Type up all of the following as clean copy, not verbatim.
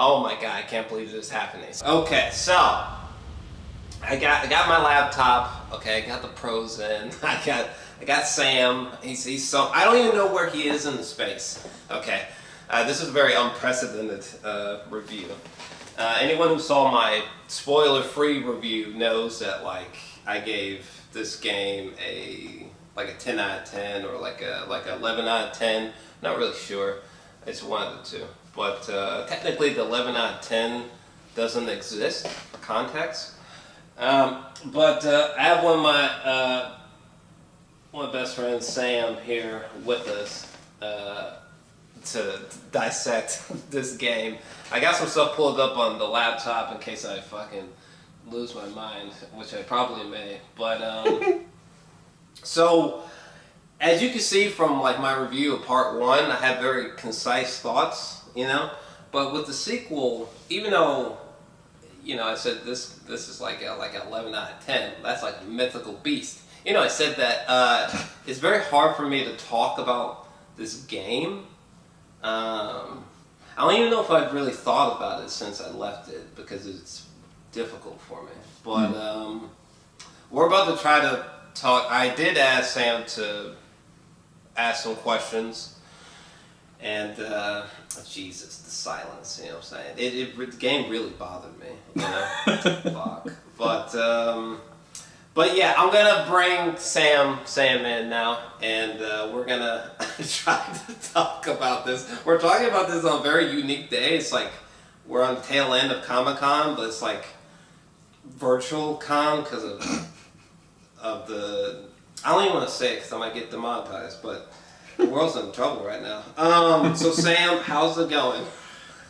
Oh my god, I can't believe this is happening. Okay, so I got my laptop. Okay, I got the pros in. I got Sam. He's so I don't even know where he is in the space. Okay, this is a very unprecedented review. Anyone who saw my spoiler-free review knows that I gave this game a 10 out of 10 or like a 11 out of 10. Not really sure. It's one of the two. But technically the 11 out of 10 doesn't exist for context. But I have one of my best friends, Sam, here with us to dissect this game. I got some stuff pulled up on the laptop in case I fucking lose my mind, which I probably may. But so as you can see from my review of part 1, I have very concise thoughts, But with the sequel, even though I said this is like an 11 out of 10, that's like a mythical beast. I said that it's very hard for me to talk about this game. I don't even know if I've really thought about it since I left it because it's difficult for me. But we're about to try to talk. I did ask Sam to ask some questions, and Jesus, the silence. You know what I'm saying? The game really bothered me. Fuck. But yeah, I'm gonna bring Sam in now, and we're gonna try to talk about this. We're talking about this on a very unique day. It's like we're on the tail end of Comic-Con, but it's like virtual con because of the. I don't even want to say it because I might get demonetized, but the world's in trouble right now. So Sam, how's it going?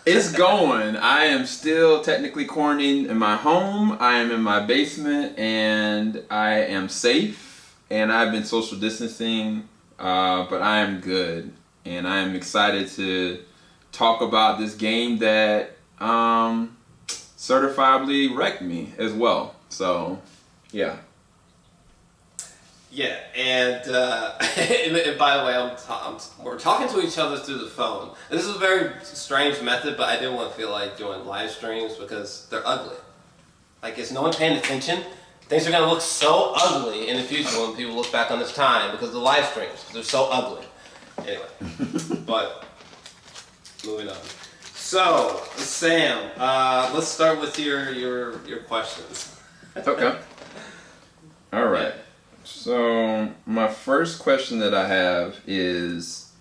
It's going. I am still technically quarantined in my home. I am in my basement, and I am safe. And I've been social distancing, but I am good. And I am excited to talk about this game that certifiably wrecked me as well. So, yeah. Yeah, and by the way, we're talking to each other through the phone. And this is a very strange method, but I didn't want to feel like doing live streams because they're ugly. Is no one paying attention? Things are going to look so ugly in the future when people look back on this time because of the live streams. They're so ugly. Anyway, but moving on. So, Sam, let's start with your questions. Okay. All right. Yeah. So, my first question that I have is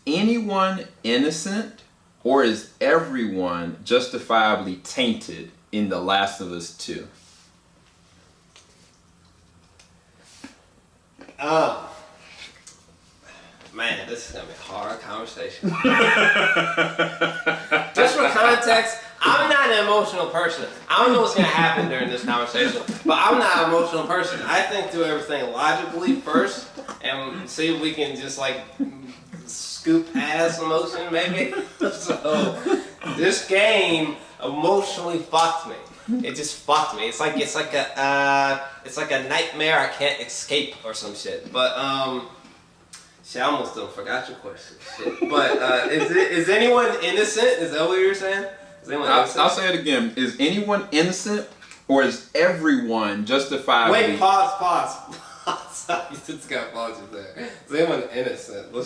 anyone innocent or is everyone justifiably tainted in The Last of Us 2? Man, this is going to be a hard conversation. Just for context, I'm not an emotional person. I don't know what's going to happen during this conversation, but I'm not an emotional person. I think through everything logically first and see if we can just scoop past emotion maybe. So this game emotionally fucked me. It just fucked me. It's like a nightmare I can't escape or some shit. But shit, I almost forgot your question. Shit. But is anyone innocent? Is that what you were saying? I'll say it again. Is anyone innocent or is everyone justifiably... Wait, pause. You just got pause there. Is anyone innocent? Let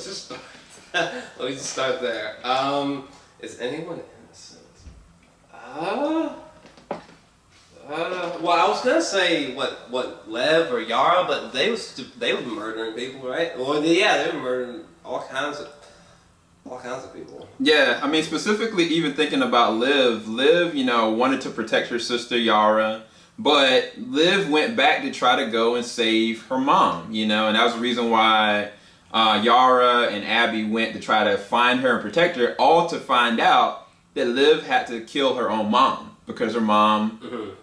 me just start there. Is anyone innocent? Well, I was gonna say what Lev or Yara, but they were murdering people, right? Well, yeah, they were murdering all kinds of people. Yeah, I mean, specifically even thinking about Liv, wanted to protect her sister Yara, but Liv went back to try to go and save her mom, and that was the reason why Yara and Abby went to try to find her and protect her, all to find out that Liv had to kill her own mom because her mom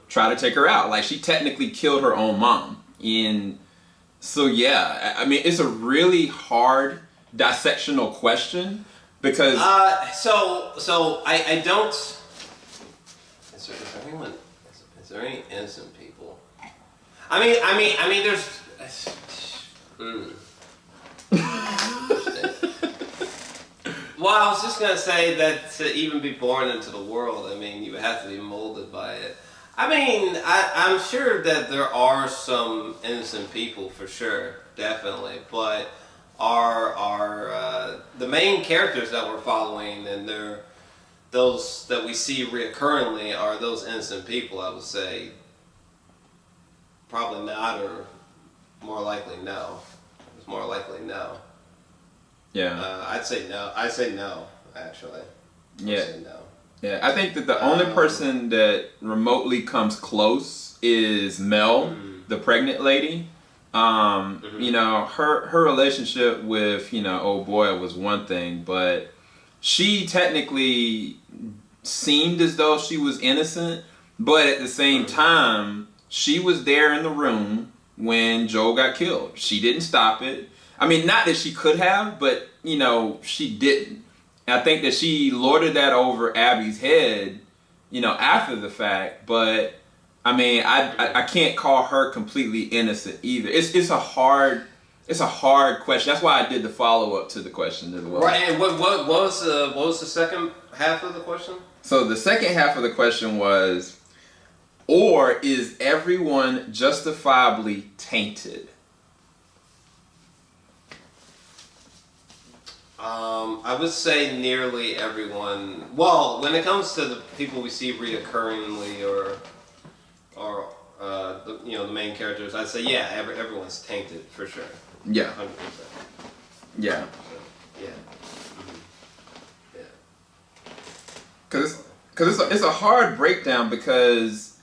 tried to take her out. She technically killed her own mom. And so, yeah, I mean, it's a really hard dissectional question because so I don't. Is there any innocent people? I mean there's Well, I was just gonna say that to even be born into the world, I mean, you would have to be molded by it. I mean, I'm sure that there are some innocent people for sure, definitely, but are the main characters that we're following, and those that we see reoccurringly are those innocent people. I would say probably not, or more likely no. It's more likely no. Yeah. I'd say no. I say no, actually. Yeah. Say no. Yeah, I think that the only person that remotely comes close is Mel, the pregnant lady. You know, her relationship with, you know, old boy was one thing, but she technically seemed as though she was innocent, but at the same time, she was there in the room when Joel got killed. She didn't stop it. I mean, not that she could have, but, you know, she didn't. And I think that she lorded that over Abby's head, you know, after the fact. But, I mean, I can't call her completely innocent either. It's a hard question. That's why I did the follow-up to the question as well. Right, and what was the second half of the question? So the second half of the question was, or is everyone justifiably tainted? I would say nearly everyone. Well, when it comes to the people we see reoccurringly, or you know, the main characters, I'd say yeah, everyone's tainted for sure. Yeah. 100%. Yeah. Yeah. Because it's a hard breakdown, because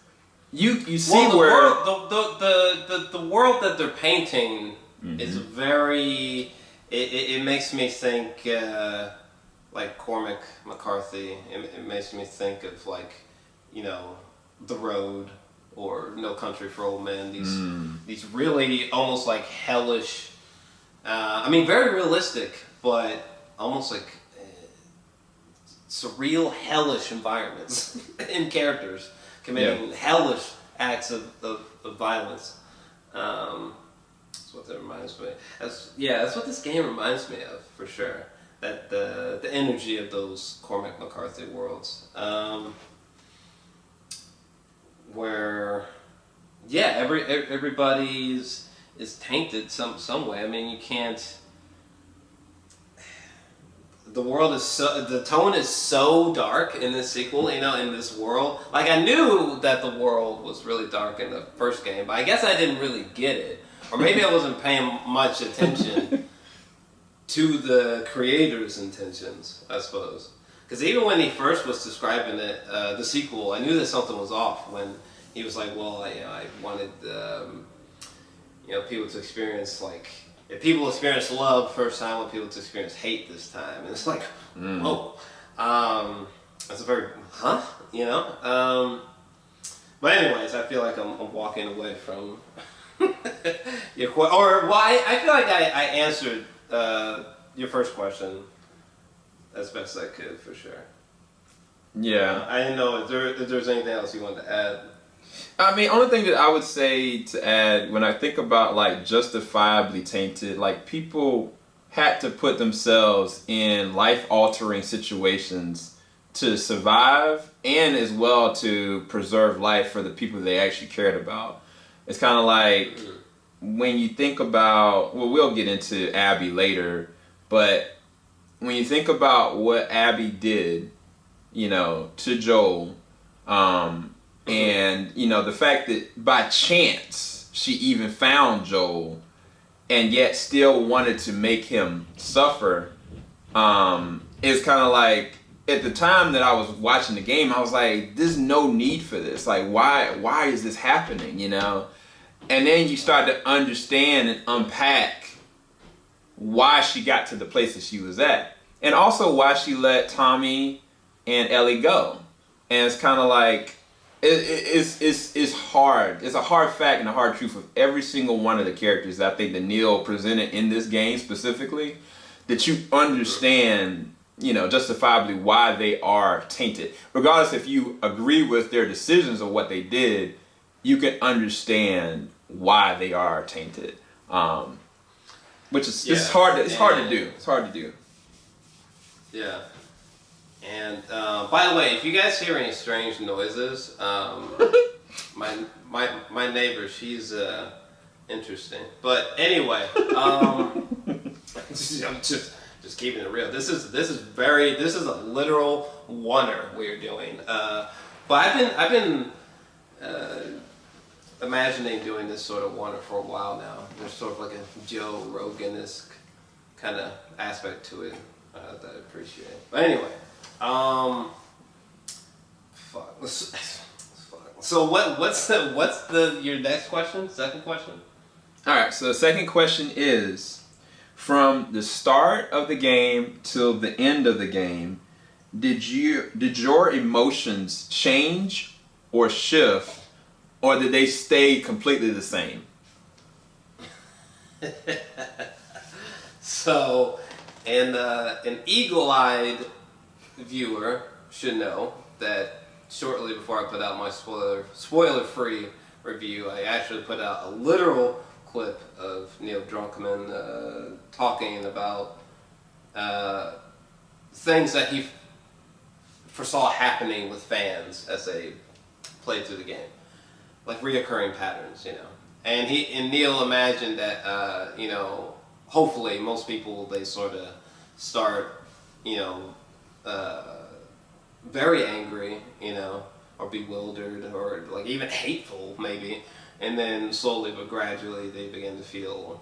you see well, the the world that they're painting is very. It makes me think like Cormac McCarthy. It makes me think of, like, you know, The Road or No Country for Old Men. These really almost like hellish. I mean, very realistic, but almost like surreal, hellish environments and characters committing hellish acts of violence. That's what that reminds me. That's what this game reminds me of, for sure. That the energy of those Cormac McCarthy worlds, where everybody is tainted some way. I mean, you can't. The world is the tone is so dark in this sequel, you know, in this world. Like, I knew that the world was really dark in the first game, but I guess I didn't really get it. Or maybe I wasn't paying much attention to the creator's intentions, I suppose. Because even when he first was describing it, the sequel, I knew that something was off when he was like, well, I wanted you know, people to experience, like, if people experience love first time, I want people to experience hate this time. And it's like, whoa. That's a very, you know? But anyways, I feel like I'm walking away from your question. Or, well, I feel like I answered your first question as best I could, for sure. Yeah. I didn't know if there's anything else you wanted to add. I mean, only thing that I would say to add, when I think about, like, justifiably tainted, like, people had to put themselves in life-altering situations to survive, and as well to preserve life for the people they actually cared about. It's kind of like, when you think about, well, we'll get into Abby later, but when you think about what Abby did, you know, to Joel, and, you know, the fact that by chance she even found Joel and yet still wanted to make him suffer, is kind of like, at the time that I was watching the game, I was like, there's no need for this. Like, why is this happening, you know? And then you start to understand and unpack why she got to the place that she was at. And also why she let Tommy and Ellie go. And it's kind of like, it's hard. It's a hard fact and a hard truth of every single one of the characters that I think that Neil presented in this game specifically, that you understand, you know, justifiably why they are tainted. Regardless if you agree with their decisions or what they did, you can understand why they are tainted. Which is it's hard to do. It's hard to do. Yeah. And by the way, if you guys hear any strange noises, my neighbor, she's interesting. But anyway, I'm just keeping it real. This is a literal wonder we're doing. But I've been imagining doing this sort of wonder for a while now. There's sort of like a Joe Rogan-esque kind of aspect to it that I appreciate. But anyway, fuck. So what's your next question? Second question? All right. So the second question is, from the start of the game till the end of the game, did your emotions change or shift, or did they stay completely the same? So, an eagle-eyed viewer should know that shortly before I put out my spoiler-free review, I actually put out a literal clip of Neil Druckmann talking about things that he foresaw happening with fans as they played through the game, like reoccurring patterns, you know. And Neil imagined that, you know, hopefully most people, they sort of start, you know, very angry, you know, or bewildered, or like even hateful maybe, and then slowly but gradually they begin to feel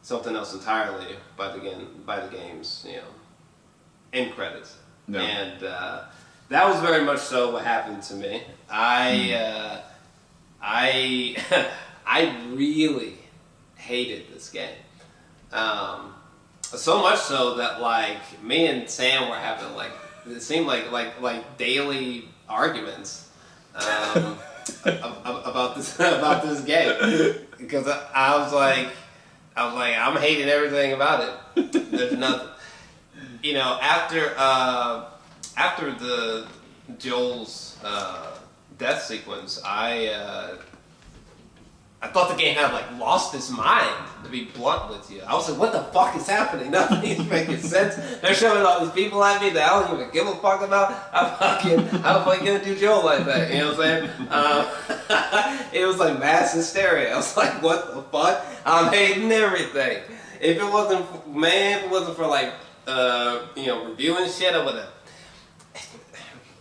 something else entirely by the game's, you know, end credits. No. And that was very much so what happened to me. I really hated this game. So much so that like me and Sam were having like, it seemed like daily arguments about this game, because I was like I'm hating everything about it. There's nothing, you know, after the Joel's death sequence, I thought the game had like lost its mind, to be blunt with you. I was like, what the fuck is happening? Nothing's making sense. They're showing all these people at me that I don't even give a fuck about. I'm fucking gonna do Joel like that, you know what I'm saying? It was like mass hysteria. I was like, what the fuck? I'm hating everything. If it wasn't for like, you know, reviewing shit, I would have,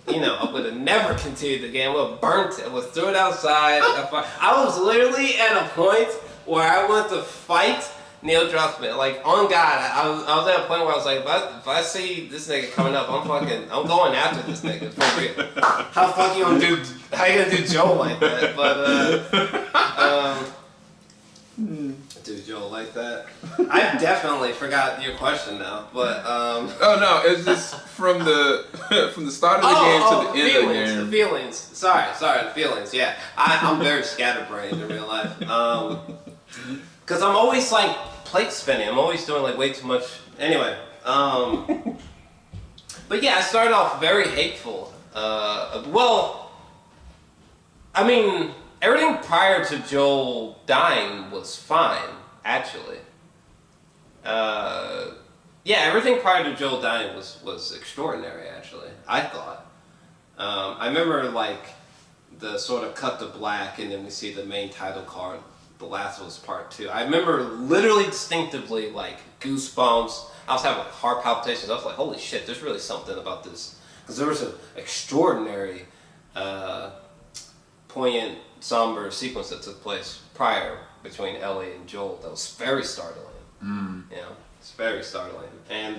you know, I would have never continued the game. I would have burnt it. I would have threw it outside. I was literally at a point where I went to fight Neil Druckmann. Like, on God, I was at a point where I was like, if I see this nigga coming up, I'm going after this nigga for real. How the fuck you gonna do Joe like that? But do Joel like that? I definitely forgot your question now, but oh no, it's just from the start of the game to the end of the game. The feelings. Sorry, the feelings. Yeah, I'm very scatterbrained in real life. Cause I'm always like plate spinning. I'm always doing like way too much. Anyway, but yeah, I started off very hateful. Well, I mean, everything prior to Joel dying was fine, actually. Yeah, everything prior to Joel dying was extraordinary, actually, I thought. I remember, like, the sort of cut to black, and then we see the main title card, The Last of Us Part 2. I remember literally distinctively, like, goosebumps. I was having, like, heart palpitations. I was like, holy shit, there's really something about this. Because there was an extraordinary, poignant, somber sequence that took place prior between Ellie and Joel that was very startling. You know, it's very startling. And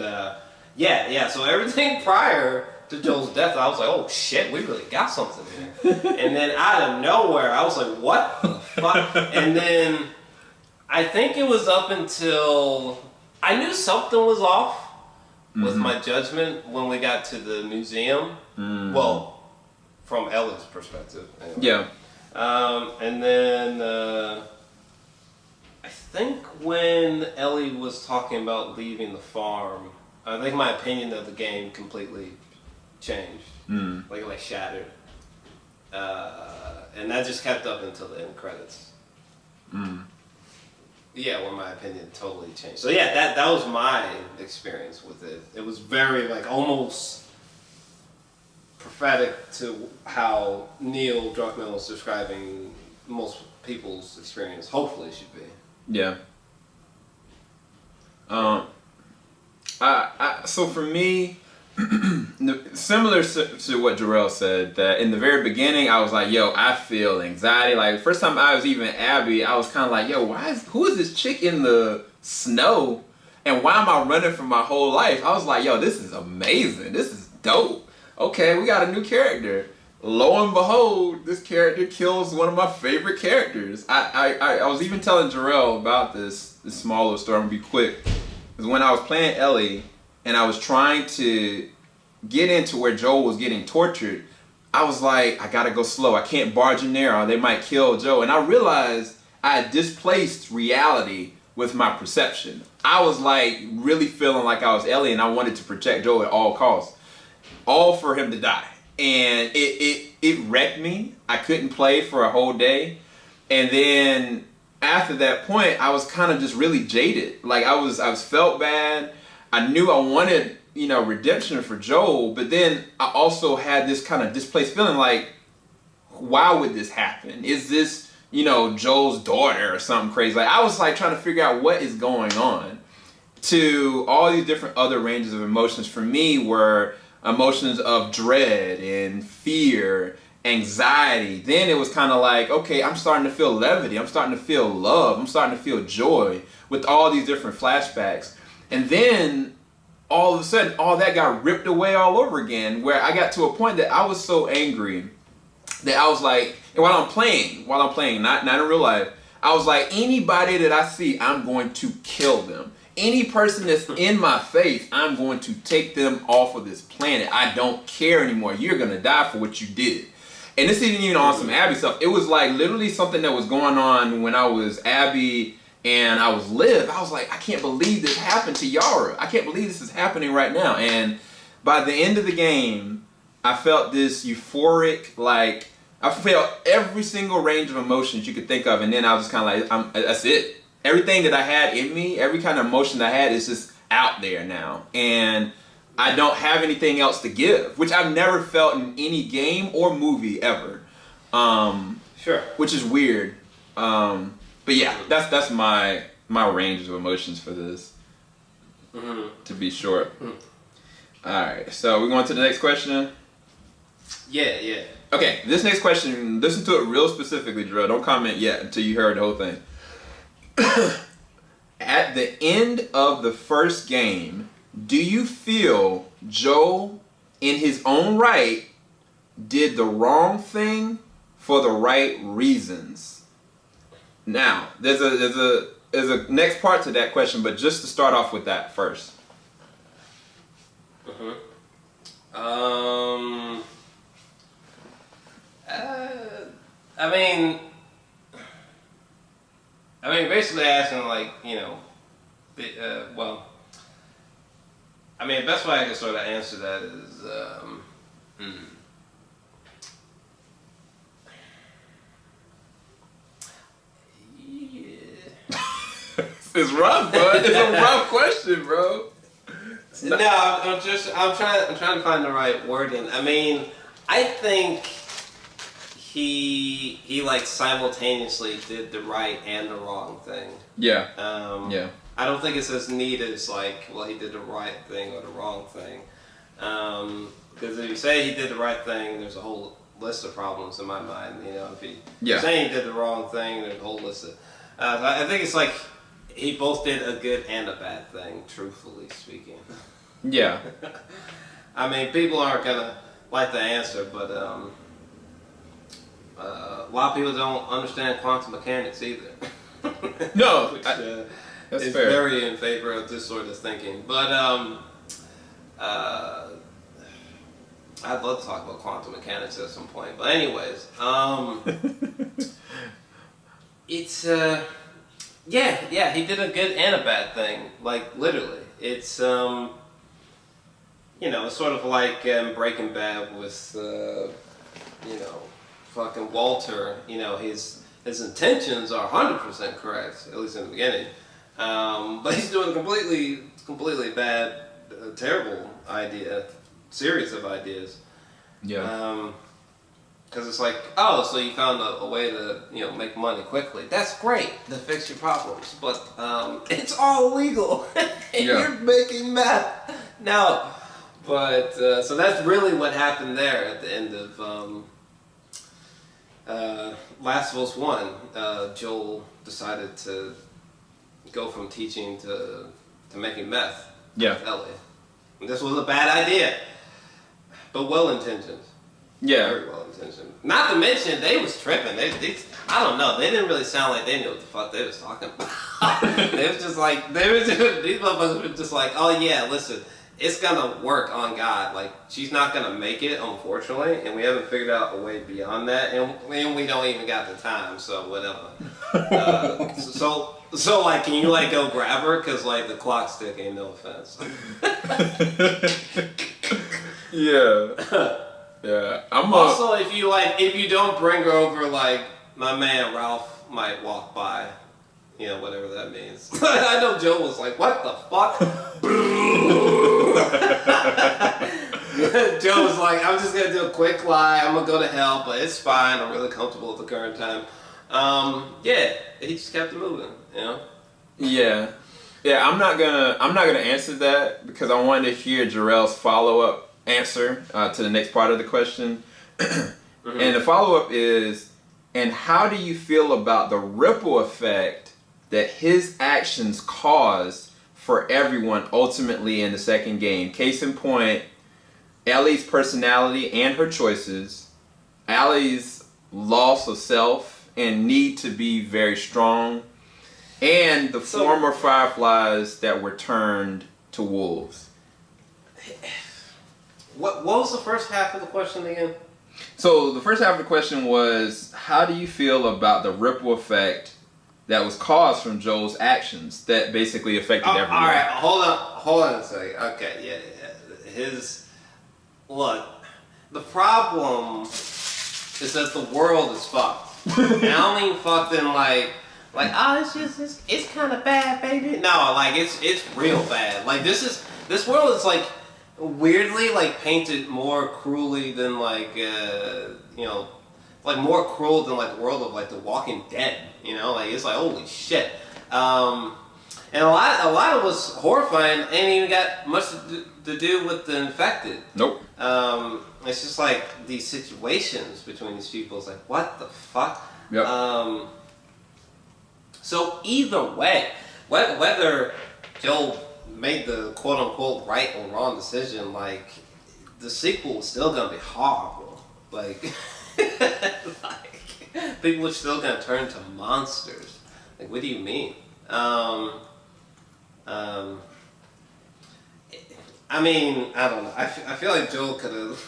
yeah, so everything prior to Joel's death, I was like, oh shit, we really got something here. And then out of nowhere, I was like, what the fuck? And then I think it was up until I knew something was off with my judgment when we got to the museum. Well, from Ellie's perspective. Anyway. Yeah. And then I think when Ellie was talking about leaving the farm, I think my opinion of the game completely changed. Like shattered. And that just kept up until the end credits. Yeah, where my opinion totally changed. So yeah, that was my experience with it. It was very like almost prophetic to how Neil Druckmann was describing most people's experience. Hopefully, should be. Yeah. So for me, similar to what Jor-Els said, that in the very beginning I was like, yo, I feel anxiety. Like first time I was even Abby, I was kind of like, yo, who is this chick in the snow, and why am I running for my whole life? I was like, yo, this is amazing. This is dope. Okay, we got a new character. Lo and behold, this character kills one of my favorite characters. I was even telling Jor-El about this small little story. I'm gonna be quick. Because when I was playing Ellie and I was trying to get into where Joel was getting tortured, I was like, I gotta go slow. I can't barge in there or they might kill Joe. And I realized I had displaced reality with my perception. I was like really feeling like I was Ellie and I wanted to protect Joe at all costs. All for him to die. And it wrecked me. I couldn't play for a whole day. And then after that point, I was kind of just really jaded. Like I was felt bad. I knew I wanted, redemption for Joel, but then I also had this kind of displaced feeling like, why would this happen? Is this, Joel's daughter or something crazy? Like I was like trying to figure out what is going on. To all these different other ranges of emotions for me were emotions of dread and fear, anxiety. Then it was kind of like, okay, I'm starting to feel levity. I'm starting to feel love. I'm starting to feel joy with all these different flashbacks. And then all of a sudden, all that got ripped away all over again, where I got to a point that I was so angry that I was like, and while I'm playing, not in real life, I was like, anybody that I see, I'm going to kill them. Any person that's in my face, I'm going to take them off of this planet. I don't care anymore. You're going to die for what you did. And this isn't even on some Abby stuff. It was like literally something that was going on when I was Abby and I was Liv. I was like, I can't believe this happened to Yara. I can't believe this is happening right now. And by the end of the game, I felt this euphoric, like, I felt every single range of emotions you could think of. And then I was kind of like, that's it. Everything that I had in me, every kind of emotion I had is just out there now. And I don't have anything else to give, which I've never felt in any game or movie ever. Sure. Which is weird. But yeah, that's my range of emotions for this. To be short. Alright, so we're going to the next question? Yeah. Okay, this next question, listen to it real specifically, Drew. Don't comment yet until you heard the whole thing. At the end of the first game, do you feel Joel, in his own right, did the wrong thing for the right reasons? Now, there's a next part to that question, but just to start off with that first. I mean, basically asking like, the best way I can sort of answer that is, It's rough, bud. It's a rough question, bro. No, I'm trying to find the right wording. I mean, I think he like simultaneously did the right and the wrong thing. Yeah. Yeah. I don't think it's as neat as like, well, he did the right thing or the wrong thing. Because if you say he did the right thing, there's a whole list of problems in my mind. If you're saying he did the wrong thing, there's a whole list of. I think it's like he both did a good and a bad thing, truthfully speaking. Yeah. I mean, people aren't gonna like the answer, but a lot of people don't understand quantum mechanics either. No, which that's is fair. very in favor of this sort of thinking. But I'd love to talk about quantum mechanics at some point. But anyways, it's yeah, he did a good and a bad thing. Like literally, it's it's sort of like Breaking Bad with fucking Walter. His his intentions are 100% correct, at least in the beginning. But he's doing a completely bad, terrible series of ideas. Yeah. Because it's like, oh, so you found a way to, make money quickly. That's great to fix your problems, but it's all illegal, and you're making meth. No, but so that's really what happened there at the end of Last of Us 1. Joel decided to go from teaching to making meth with Ellie. And this was a bad idea, but well-intentioned. Yeah. Very well-intentioned. Not to mention, they was tripping. They I don't know. They didn't really sound like they knew what the fuck they was talking about. They was just like, these motherfuckers were just like, oh yeah, listen, it's gonna work on God. Like, she's not gonna make it, unfortunately, and we haven't figured out a way beyond that, and we don't even got the time, so whatever. So like, can you like go grab her? Cause like the clock's ticking. No offense. Yeah. Yeah. Also, if you don't bring her over, like my man Ralph might walk by. Whatever that means. I know Joe was like, what the fuck? Joe was like, I'm just going to do a quick lie. I'm going to go to hell, but it's fine. I'm really comfortable at the current time. He just kept it moving, Yeah. Yeah, I'm not gonna answer that because I wanted to hear Jor-Els' follow-up answer to the next part of the question. Mm-hmm. And the follow-up is, and how do you feel about the ripple effect that his actions cause for everyone ultimately in the second game? Case in point, Ellie's personality and her choices, Allie's loss of self and need to be very strong, and the former Fireflies that were turned to wolves. What was the first half of the question again? So the first half of the question was, how do you feel about the ripple effect that was caused from Joel's actions that basically affected everyone? All right, hold on a second. Okay, yeah. Look, the problem is that the world is fucked. And I don't mean fucked in like, it's kind of bad, baby. No, like it's real bad. Like this world is like weirdly like painted more cruelly than like more cruel than like the world of like The Walking Dead. Like it's like holy shit. And a lot of what's horrifying ain't even got much to do with the infected. Nope. It's just like these situations between these people. It's like, what the fuck? Yep. So either way, whether Joel made the quote unquote right or wrong decision, like the sequel was still gonna be horrible. Like, people are still gonna turn to monsters. Like, what do you mean? I mean, I don't know. I feel like Joel could have.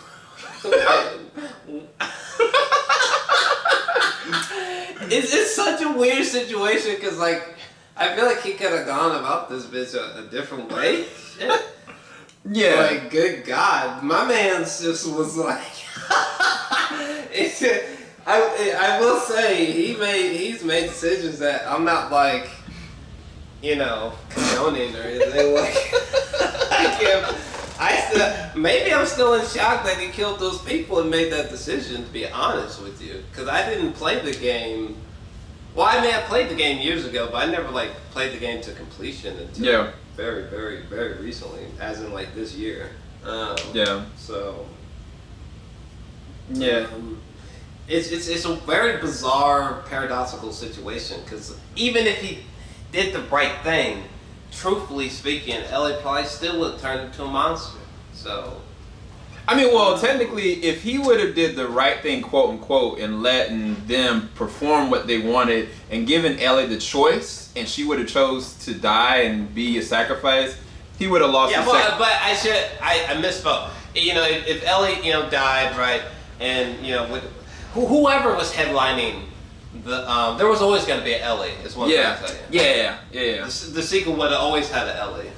It's such a weird situation because, like, I feel like he could have gone about this bitch a different way. Shit. Yeah. Like, good God, my man's just was like. I will say he's made decisions that I'm not like, condoning or anything. Like, maybe I'm still in shock that he killed those people and made that decision, to be honest with you. Because I didn't play the game. Well, I may have played the game years ago, but I never played the game to completion until very, very, very recently, as in like this year. So. Yeah. It's a very bizarre, paradoxical situation, because even if he did the right thing, truthfully speaking, Ellie probably still would have turned into a monster. So, I mean, well, technically, if he would have did the right thing, quote unquote, and letting them perform what they wanted and given Ellie the choice, and she would have chose to die and be a sacrifice, he would have lost. Yeah, but I misspoke. If Ellie, died, right, and with whoever was headlining there was always going to be an Ellie. Is what I'm saying. Yeah. The sequel would have always had an Ellie.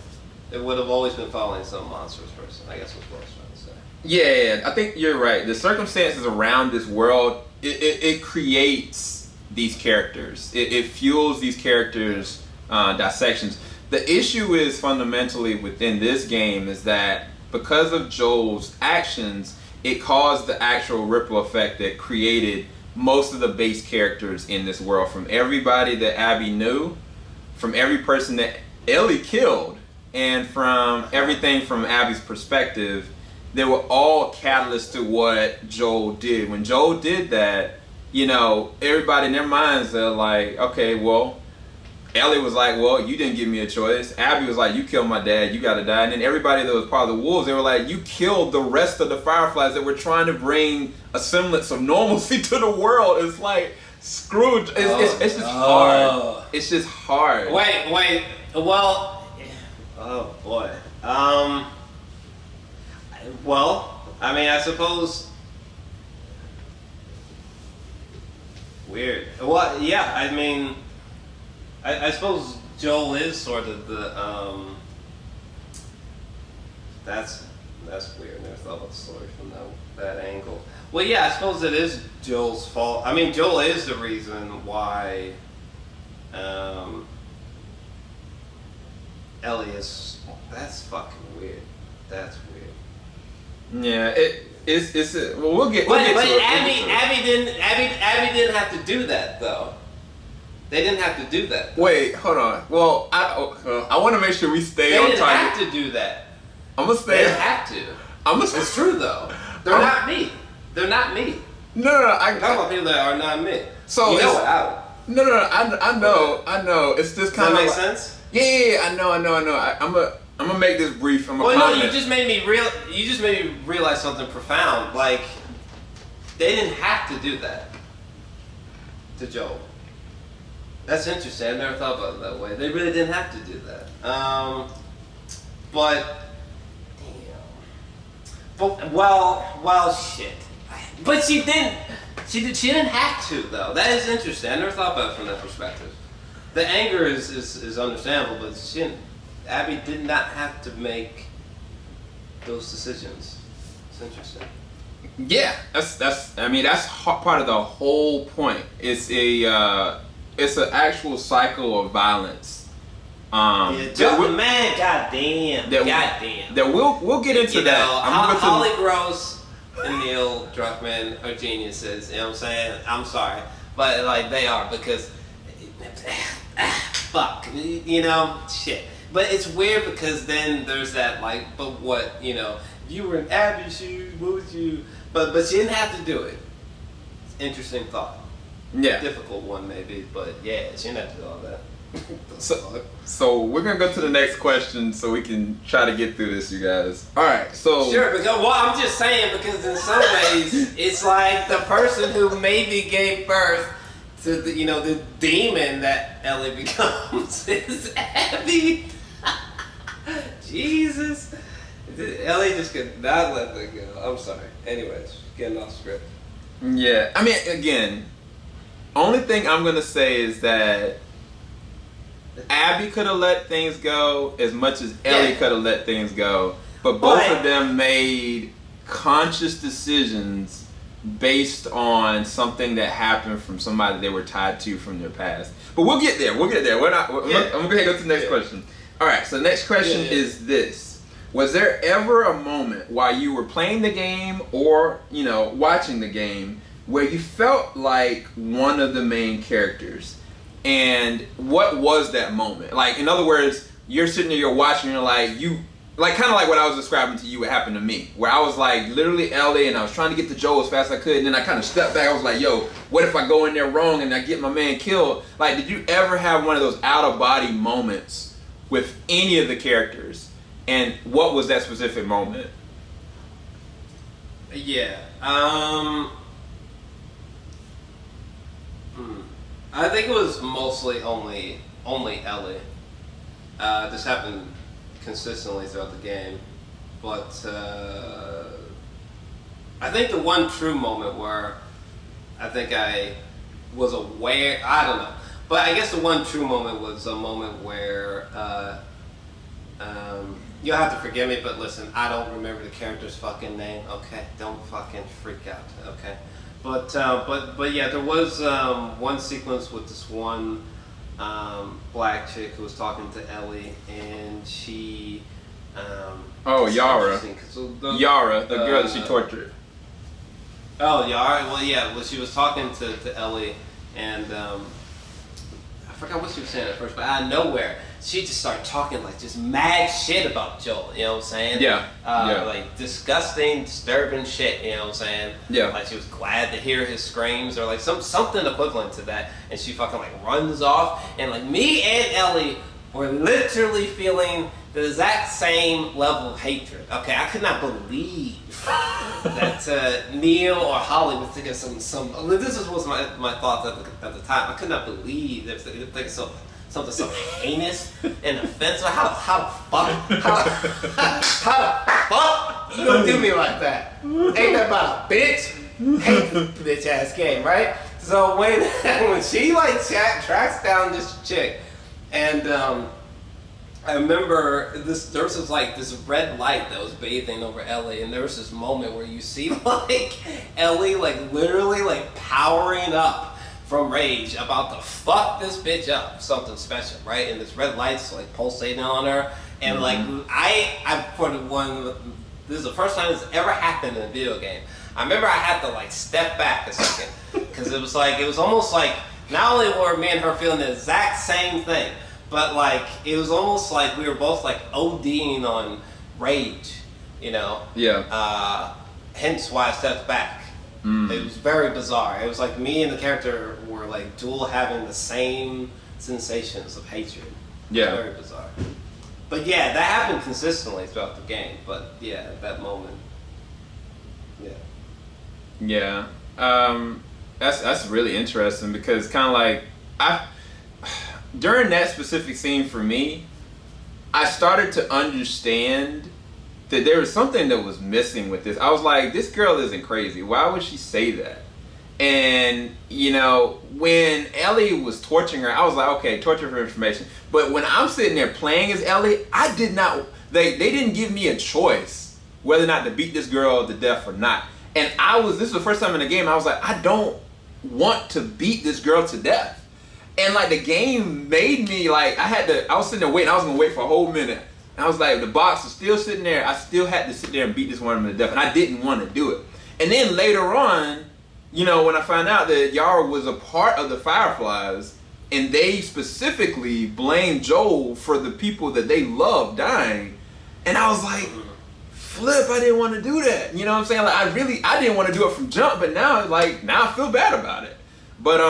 It would have always been following some monstrous person. I guess was what I was trying to say. Yeah, I think you're right. The circumstances around this world, it creates these characters. It fuels these characters' dissections. The issue is fundamentally within this game is that because of Joel's actions, it caused the actual ripple effect that created most of the base characters in this world. From everybody that Abby knew, from every person that Ellie killed, and from everything from Abby's perspective, they were all catalysts to what Joel did. When Joel did that, you know, everybody in their minds, they're like, okay, well, Ellie was like, well, you didn't give me a choice. Abby was like, you killed my dad, you gotta die. And then everybody that was part of the wolves, they were like, you killed the rest of the Fireflies that were trying to bring a semblance of normalcy to the world. It's like, screwed. It's just hard. It's just hard. Wait. Well, oh boy. Well, I mean, I suppose. Weird. Well, yeah. I mean, I suppose Joel is sort of the. That's weird. Never thought about the story from that angle. Well, yeah. I suppose it is Joel's fault. I mean, Joel is the reason why. Ellie is. That's fucking weird. That's weird. Yeah, it's well, we'll get. But Abby didn't have to do that though. They didn't have to do that. Wait, hold on. Well, I want to make sure we stay on target. They didn't have to do that. I'm gonna stay. They didn't have to. It's true though. They're not me. They're not me. No. I'm talking about people that are not me. So you know what I. No. I know. It's just kind of. Does that make sense? Yeah. I know. I'm gonna make this brief. No, you just made me realize something profound. Like, they didn't have to do that to Joel. That's interesting. I've never thought about it that way. They really didn't have to do that. But shit. But she didn't. She didn't have to though. That is interesting. I never thought about it from that perspective. The anger is understandable, but she didn't. Abby did not have to make those decisions. It's interesting. Yeah, that's. I mean, that's part of the whole point. It's an actual cycle of violence. Man, goddamn. That we'll get into that. Holly Gross and Neil Druckmann are geniuses. You know what I'm saying? I'm sorry, but like they are because fuck, you know, shit. But it's weird because then there's that like, but what, you know, if you were in Abby's shoes, what would you? But she didn't have to do it. Interesting thought. Yeah. Difficult one maybe, but yeah, she didn't have to do all that. So we're gonna go to the next question so we can try to get through this, you guys. All right. So sure, because I'm just saying because in some ways it's like the person who maybe gave birth to the demon that Ellie becomes is Abby. Jesus. Ellie just could not let that go. I'm sorry. Anyways, getting off script. Yeah. I mean, again, only thing I'm going to say is that Abby could have let things go as much as Ellie could have let things go. But both of them made conscious decisions based on something that happened from somebody they were tied to from their past. But we'll get there. We're not. I'm going to go ahead and go to the next question. All right. So the next question is this: was there ever a moment while you were playing the game or watching the game where you felt like one of the main characters? And what was that moment? Like, in other words, you're sitting there, you're watching, you're like, kind of like what I was describing to you, what happened to me, where I was like literally Ellie and I was trying to get to Joel as fast as I could, and then I kind of stepped back. I was like, yo, what if I go in there wrong and I get my man killed? Like, did you ever have one of those out-of-body moments with any of the characters? And what was that specific moment? Yeah. I think it was mostly only Ellie. This happened consistently throughout the game, but I think the one true moment where I think I was aware, I don't know, but I guess the one true moment was a moment where you'll have to forgive me, but listen, I don't remember the character's fucking name, okay? Don't fucking freak out, okay? But yeah, there was one sequence with this one black chick who was talking to Ellie, and she. Yara. Yara, the girl that she tortured. Oh, Yara. Well, yeah. Well, she was talking to Ellie, and I forgot what she was saying at first, but out of nowhere, she just started talking like just mad shit about Joel. You know what I'm saying? Yeah. Like disgusting, disturbing shit. You know what I'm saying? Yeah. Like she was glad to hear his screams or like something equivalent to that, and she fucking like runs off, and like me and Ellie were literally feeling the exact same level of hatred. Okay, I could not believe that Neil or Holly was thinking some. This was my thoughts at the time. I could not believe they were thinking something so heinous and offensive. How the fuck you gonna do me like that? Ain't that about a bitch? Hate this bitch ass game, right? So when she like tracks down this chick, and I remember there was this red light that was bathing over Ellie, and there was this moment where you see like Ellie like literally like powering up from rage about to fuck this bitch up, something special, right? And this red light's like pulsating on her, and like I for the one, this is the first time this ever happened in a video game. I remember I had to like step back a second because it was almost like not only were me and her feeling the exact same thing, but like it was almost like we were both like ODing on rage, you know? Yeah. Hence why I stepped back. It was very bizarre. It was like me and the character were like dual having the same sensations of hatred. Yeah. Very bizarre. But yeah, that happened consistently throughout the game. But yeah, at that moment. Yeah. Yeah. That's really interesting because kind of like during that specific scene for me, I started to understand that there was something that was missing with this. I was like, this girl isn't crazy. Why would she say that? And, you know, when Ellie was torturing her, I was like, okay, torture for information. But when I'm sitting there playing as Ellie, I did not, they didn't give me a choice whether or not to beat this girl to death or not. And this is the first time in the game, I was like, I don't want to beat this girl to death. And like the game made me like, I was sitting there waiting, I was gonna wait for a whole minute. And I was like, the box is still sitting there, I still had to sit there and beat this woman to death, and I didn't want to do it. And then later on, you know, when I found out that Yara was a part of the Fireflies, and they specifically blamed Joel for the people that they loved dying, and I was like, flip, I didn't want to do that. You know what I'm saying? Like I didn't want to do it from jump, but now I feel bad about it. But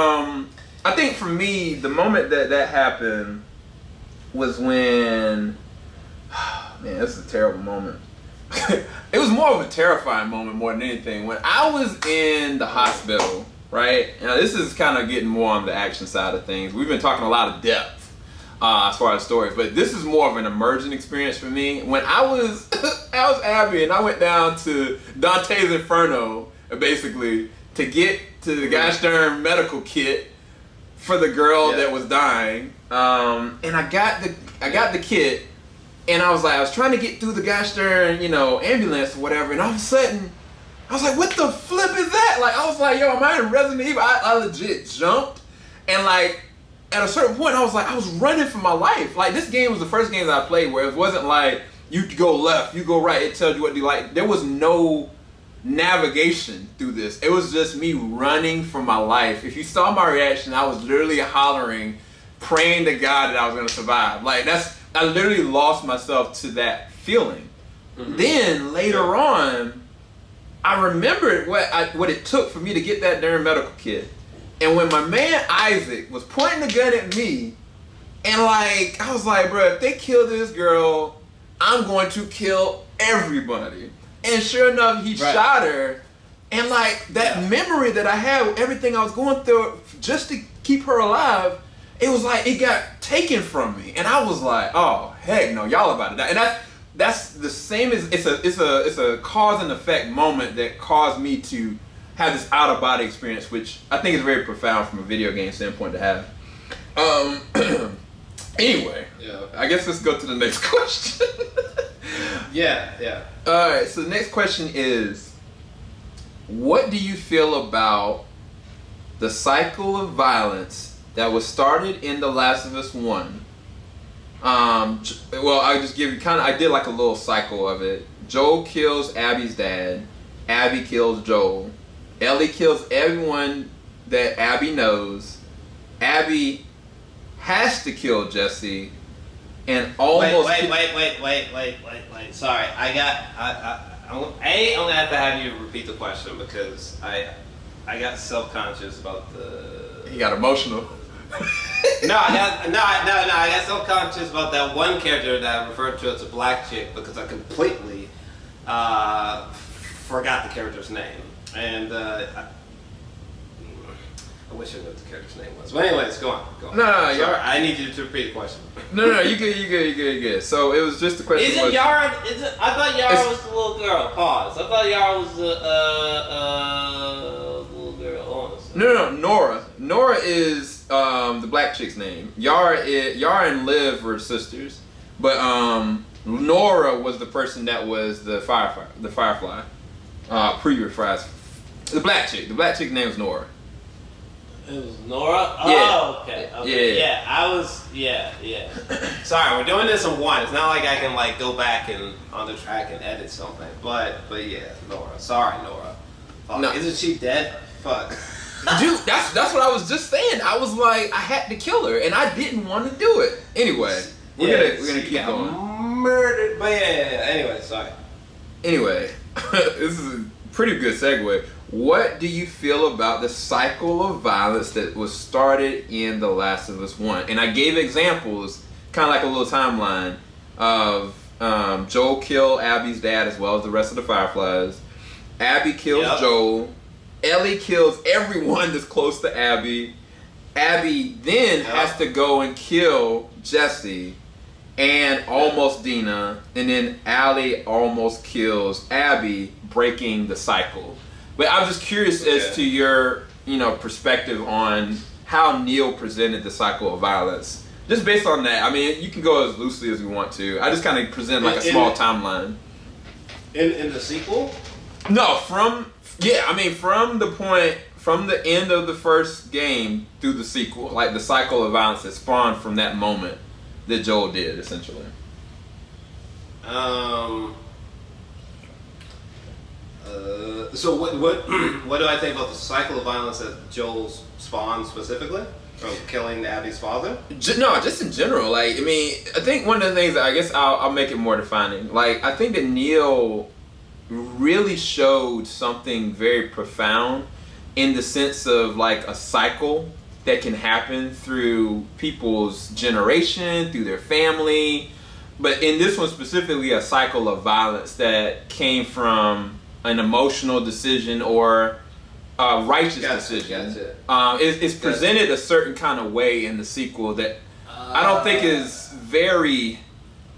I think for me, the moment that happened was when, man, this is a terrible moment. It was more of a terrifying moment more than anything. When I was in the hospital, right? Now this is kind of getting more on the action side of things. We've been talking a lot of depth as far as stories, but this is more of an emergent experience for me. When I was Abby and I went down to Dante's Inferno, basically, to get to the gosh darn medical kit for the girl that was dying, and I got the kit, and I was trying to get through the gosh darn, you know, ambulance or whatever, and all of a sudden, I was like, what the flip is that? Like, I was like, yo, am I in Resident Evil? I legit jumped, and like, at a certain point, I was running for my life. Like, this game was the first game that I played where it wasn't like, you go left, you go right, it tells you what to do. Like, there was no navigation through this. It was just me running for my life. If you saw my reaction, I was literally hollering, praying to God that I was gonna survive. Like, I literally lost myself to that feeling. Mm-hmm. Then later on, I remembered what it took for me to get that darn medical kit. And when my man Isaac was pointing the gun at me, and like, I was like, bro, if they kill this girl, I'm going to kill everybody. And sure enough, he shot her. And like, that memory that I had with everything I was going through just to keep her alive, it was like, it got taken from me. And I was like, oh, heck no, y'all about to die. And that's the same as, it's a cause and effect moment that caused me to have this out of body experience, which I think is very profound from a video game standpoint to have. Anyway, I guess let's go to the next question. Yeah. Alright, so the next question is, what do you feel about the cycle of violence that was started in The Last of Us 1? Well, I just give you I did like a little cycle of it. Joel kills Abby's dad. Abby kills Joel. Ellie kills everyone that Abby knows. Abby has to kill Jesse, and almost. Wait. Sorry, I'm gonna have to have you repeat the question because I got self-conscious about the. He got emotional. I got self-conscious about that one character that I referred to as a black chick because I completely forgot the character's name, and I wish I knew what the character's name was. But anyways, go on. No, I need you to repeat the question. No, you good. So it was just the question. I thought Yara was the little girl. Pause. I thought Yara was the little girl. Honestly. No, Nora. Nora is the black chick's name. Yara and Liv were sisters, but Nora was the person that was the Firefly. Previous fries. The black chick. The black chick's name was Nora. It was Nora? Yeah. Oh, okay. Yeah. Sorry, we're doing this in one. It's not like I can go back and on the track and edit something. But yeah, Nora. Sorry, Nora. Fuck. No. Isn't she dead? Fuck. Dude, that's what I was just saying. I was like, I had to kill her, and I didn't want to do it. Anyway, we're gonna keep going. Murdered, but yeah. Anyway, sorry. Anyway, this is a pretty good segue. What do you feel about the cycle of violence that was started in The Last of Us 1? And I gave examples, kind of like a little timeline of Joel killed Abby's dad as well as the rest of the Fireflies. Abby kills Joel. Ellie kills everyone that's close to Abby. Abby then has to go and kill Jesse and almost Dina. And then Allie almost kills Abby, breaking the cycle. But I'm just curious as to your, perspective on how Neil presented the cycle of violence. Just based on that, I mean, you can go as loosely as we want to. I just kind of present a small timeline. In the sequel? No, from the end of the first game through the sequel, like the cycle of violence that spawned from that moment that Joel did, essentially. So what do I think about the cycle of violence that Joel spawned specifically from killing Abby's father? No, just in general. I think one of the things that I guess I'll make it more defining. I think that Neil really showed something very profound in the sense of a cycle that can happen through people's generation, through their family. But in this one specifically, a cycle of violence that came from an emotional decision or a righteous decision. It's presented a certain kind of way in the sequel that I don't think is very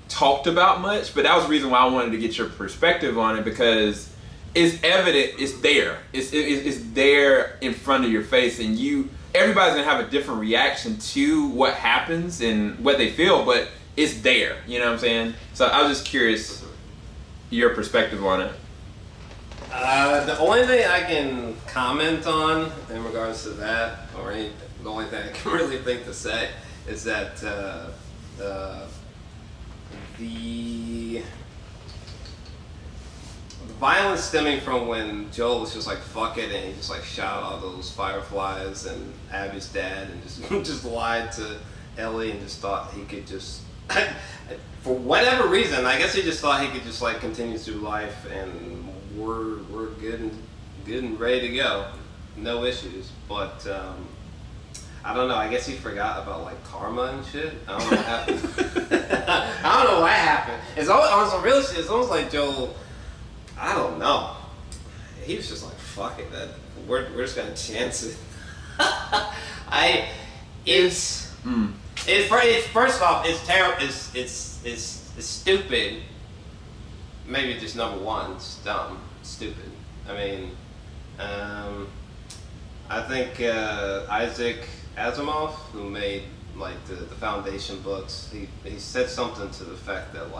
talked about much, but that was the reason why I wanted to get your perspective on it, because it's evident, it's there. It's there in front of your face, and everybody's gonna have a different reaction to what happens and what they feel, but it's there, you know what I'm saying? So I was just curious your perspective on it. The only thing I can comment on in regards to that, the only thing I can really think to say, is that the violence stemming from when Joel was just fuck it, and he just shot all those fireflies and Abby's dad and just lied to Ellie and just thought he could just for whatever reason, I guess he just thought he could just continue through life and we're good and ready to go, no issues. But I don't know. I guess he forgot about karma and shit. I don't know what happened. I don't know what happened. It's on some real shit. It's almost like Joel. I don't know. He was just fuck it. We're just gonna chance it. It's first off, it's terrible. It's stupid. Maybe just number one, it's dumb, stupid. I think Isaac Asimov, who made the Foundation books, he said something to the effect that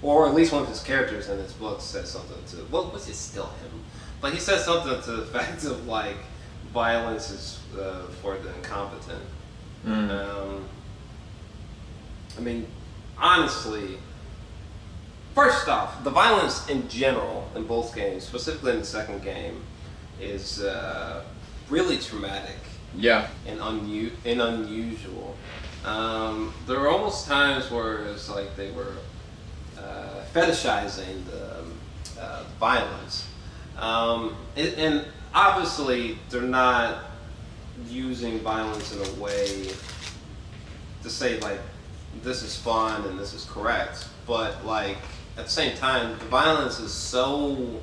or at least one of his characters in his book says something to. Well, was it still him? But he says something to the fact of like violence is for the incompetent. I mean, honestly, first off, the violence in general in both games, specifically in the second game, is really traumatic. Yeah. And unusual. There were almost times where it's like they were fetishizing the violence. And obviously, they're not using violence in a way to say like this is fun and this is correct, but like at the same time, the violence is so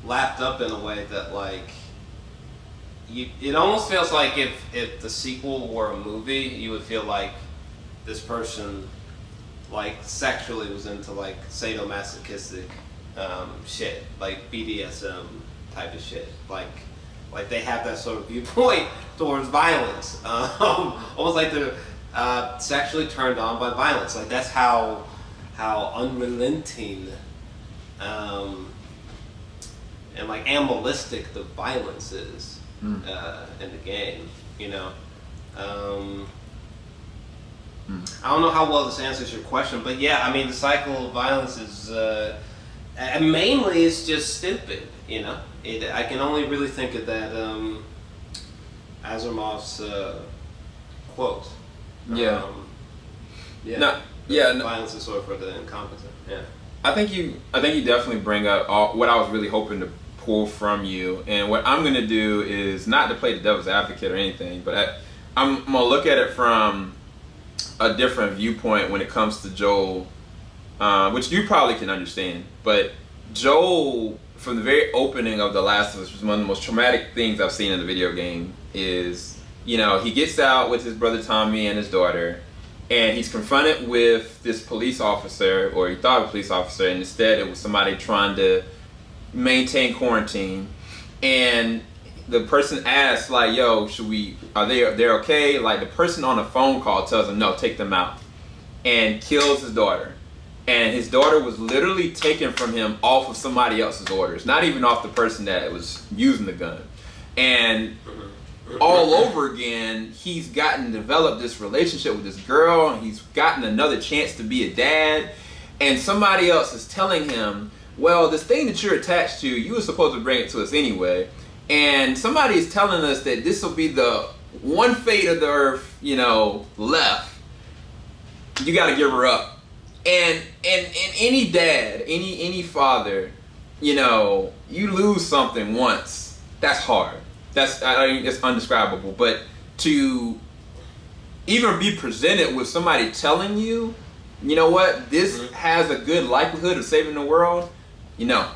lapped up in a way that like it almost feels like if the sequel were a movie, you would feel like this person like sexually was into like sadomasochistic shit, like BDSM type of shit, like they have that sort of viewpoint towards violence, almost like they're sexually turned on by violence. Like that's how unrelenting and like animalistic the violence is in the game. You know, I don't know how well this answers your question, but yeah, I mean the cycle of violence is mainly it's just stupid. You know, I can only really think of that Asimov's quote. Yeah. Violence is sort of for the incompetent. Yeah. I think you definitely bring up what I was really hoping to pull from you, and what I'm gonna do is not to play the devil's advocate or anything, but I'm gonna look at it from a different viewpoint when it comes to Joel, which you probably can understand. But Joel, from the very opening of The Last of Us, was one of the most traumatic things I've seen in the video game. Is, you know, he gets out with his brother Tommy and his daughter, and he's confronted with this police officer, or he thought a police officer, and instead it was somebody trying to maintain quarantine. And the person asks, like, yo, they're okay? Like, the person on the phone call tells him, no, take them out, and kills his daughter. And his daughter was literally taken from him off of somebody else's orders, not even off the person that was using the gun. And all over again, he's developed this relationship with this girl, and he's gotten another chance to be a dad, and somebody else is telling him, well, this thing that you're attached to, you were supposed to bring it to us anyway, and somebody is telling us that this will be the one fate of the earth, you know, left. You got to give her up. And any dad, any father, you know, you lose something once, that's hard. It's undescribable. But to even be presented with somebody telling you, you know what, this has a good likelihood of saving the world, you know,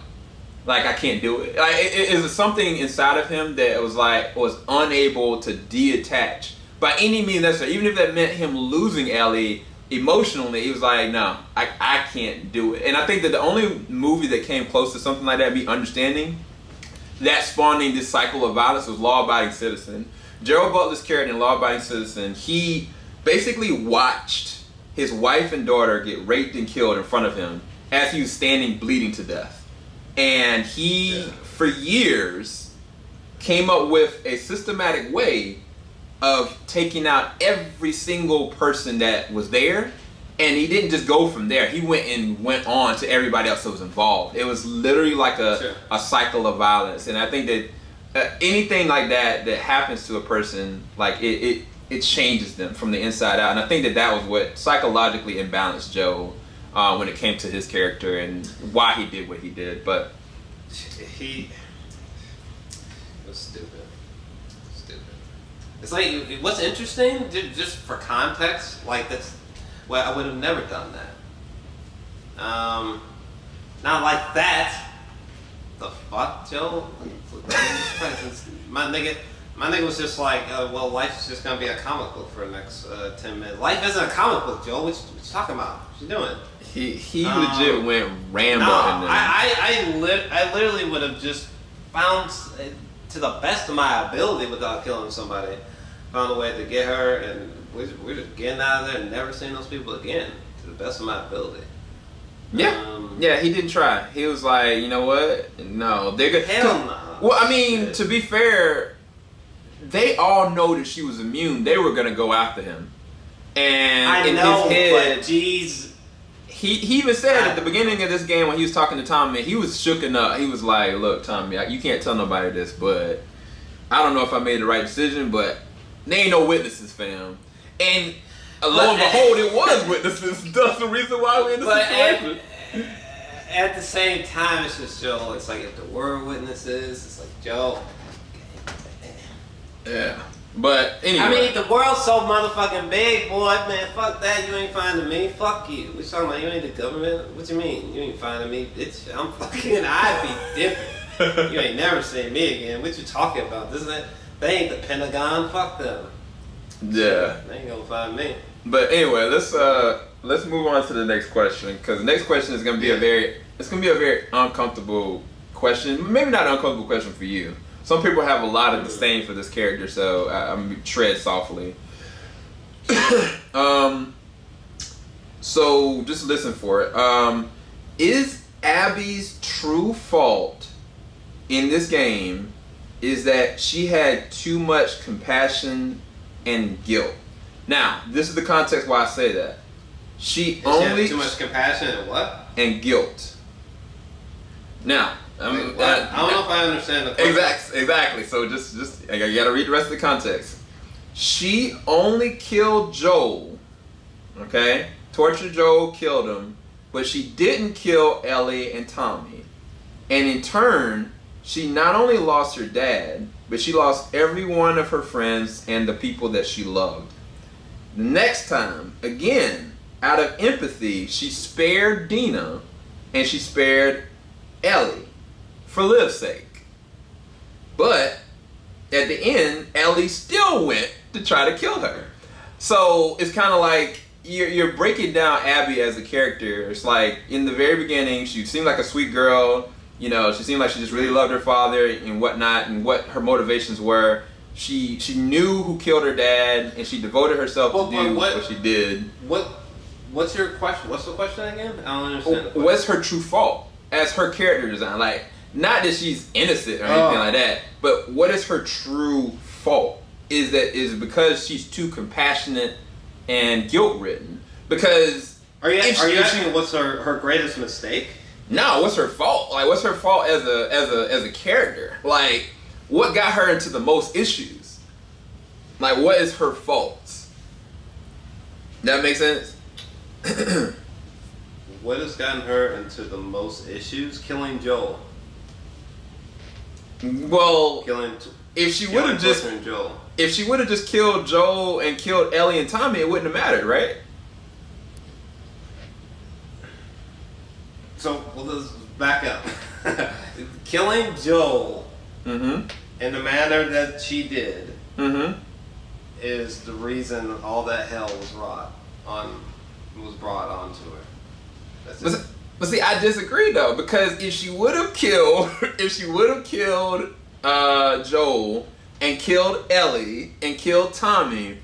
like, I can't do it. Like, it is something inside of him that was unable to detach by any means necessary. Even if that meant him losing Ellie emotionally, he was like, no, I can't do it. And I think that the only movie that came close to something like that, me understanding that spawning this cycle of violence, was Law Abiding Citizen. Gerald Butler's character in Law Abiding Citizen, he basically watched his wife and daughter get raped and killed in front of him as he was standing bleeding to death. And he, for years, came up with a systematic way of taking out every single person that was there. And he didn't just go from there. He went on to everybody else that was involved. It was literally like a cycle of violence. And I think that anything like that happens to a person, like it changes them from the inside out. And I think that was what psychologically imbalanced Joe when it came to his character and why he did what he did. But he was stupid. It's like, what's interesting, just for context, like that's, well, I would have never done that. Not like that. The fuck, Joe? My nigga was just like, well, life's just gonna be a comic book for the next 10 minutes. Life isn't a comic book, Joe. What you talking about? What you doing? He legit went Rambo. No, in there. I literally would have just found, to the best of my ability, without killing somebody, found a way to get her and we're just getting out of there and never seeing those people again, to the best of my ability. Yeah, yeah, he didn't try. He was like, you know what? No, they're good. Hell no. Well, I mean, to be fair, they all know that she was immune. They were gonna go after him, and in his head, but geez. He even said at the beginning of this game when he was talking to Tommy, he was shooken up. He was like, look, Tommy, you can't tell nobody this, but I don't know if I made the right decision, but there ain't no witnesses, fam. And lo and behold, it was witnesses. That's the reason why we're in this situation. At the same time, it's just Joe. It's like if there were witnesses, it's like Joe. Yeah. But anyway. I mean, the world's so motherfucking big, boy. Man, fuck that. You ain't finding me. Fuck you. What you talking about? You ain't the government? What you mean? You ain't finding me, bitch. I'm fucking. I'd be different. You ain't never seen me again. What you talking about? They ain't the Pentagon. Fuck them. Yeah. They ain't gonna find me. But anyway, let's move on to the next question, because the next question is gonna be a very uncomfortable question. Maybe not an uncomfortable question for you. Some people have a lot of disdain for this character, so I'm tread softly. So just listen for it. Is Abby's true fault in this game is that she had too much compassion and guilt? Now, this is the context why I say that. She only had too much compassion and what? And guilt. Now, I don't know if I understand the question. Exactly. So just I gotta read the rest of the context. She only killed Joel. Okay? Tortured Joel, killed him, but she didn't kill Ellie and Tommy. And in turn, she not only lost her dad, but she lost every one of her friends and the people that she loved. The next time, again, out of empathy, she spared Dina and she spared Ellie for Liv's sake. But at the end, Ellie still went to try to kill her. So it's kind of like you're breaking down Abby as a character. It's like in the very beginning, she seemed like a sweet girl. You know, she seemed like she just really loved her father and whatnot, and what her motivations were. She knew who killed her dad, and she devoted herself to do what she did. What's your question? What's the question again? I don't understand. What's her true fault as her character design? Like, not that she's innocent or anything like that, but what is her true fault? Is it because she's too compassionate and guilt-ridden? Because are you asking what's her greatest mistake? No, what's her fault? Like, what's her fault as a character? Like, what got her into the most issues? Like, what is her fault? That make sense? What has gotten her into the most issues? Killing Joel. Well, if she would have just killed Joel and killed Ellie and Tommy, it wouldn't have mattered, right? So, let's back up. Killing Joel in the manner that she did is the reason all that hell was brought onto her. That's it. But see, I disagree though, because if she would have killed Joel and killed Ellie and killed Tommy,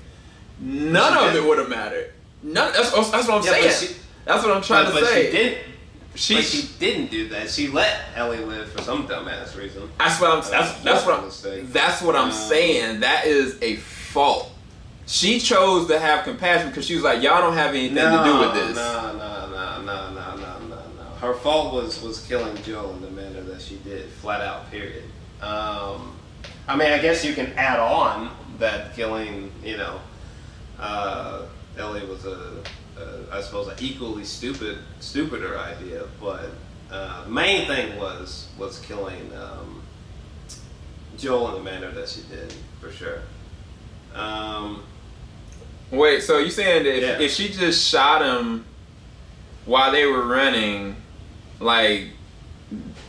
none of it would have mattered. That's what I'm saying. That's what I'm trying to say. She didn't do that. She let Ellie live for some dumbass reason. That's what I'm saying. That is a fault. She chose to have compassion because she was like, y'all don't have anything to do with this. No. Her fault was killing Joe in the manner that she did, flat out, period. I mean, I guess you can add on that killing, Ellie was I suppose, an equally stupider idea, but the main thing was killing Joel in the manner that she did, for sure. Wait, so you saying that if she just shot him while they were running, like,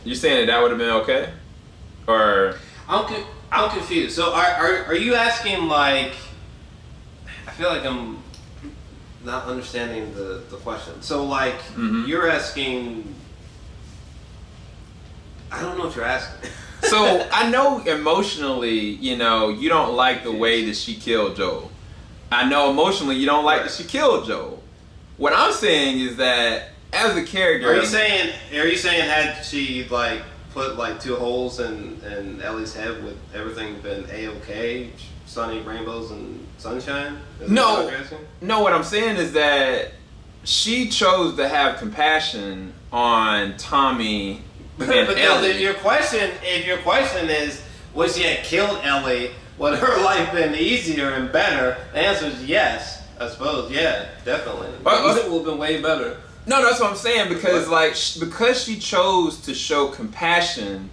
you're saying that would have been okay? Or I'm confused. So are you asking, like, I feel like I'm not understanding the question. So, like, you're asking, I don't know what you're asking. So I know emotionally, you don't like the way that she killed Joel. I know emotionally you don't like that she killed Joel. What I'm saying is that as a character, are you saying had she like put like 2 holes in Ellie's head, would everything been A-okay, sunny rainbows and sunshine? No, what I'm saying is that she chose to have compassion on Tommy and Ellie. If your question is, would she have killed Ellie? Would her life been easier and better? The answer is yes, I suppose. Yeah, definitely. It would have been way better. No, that's what I'm saying, because because she chose to show compassion,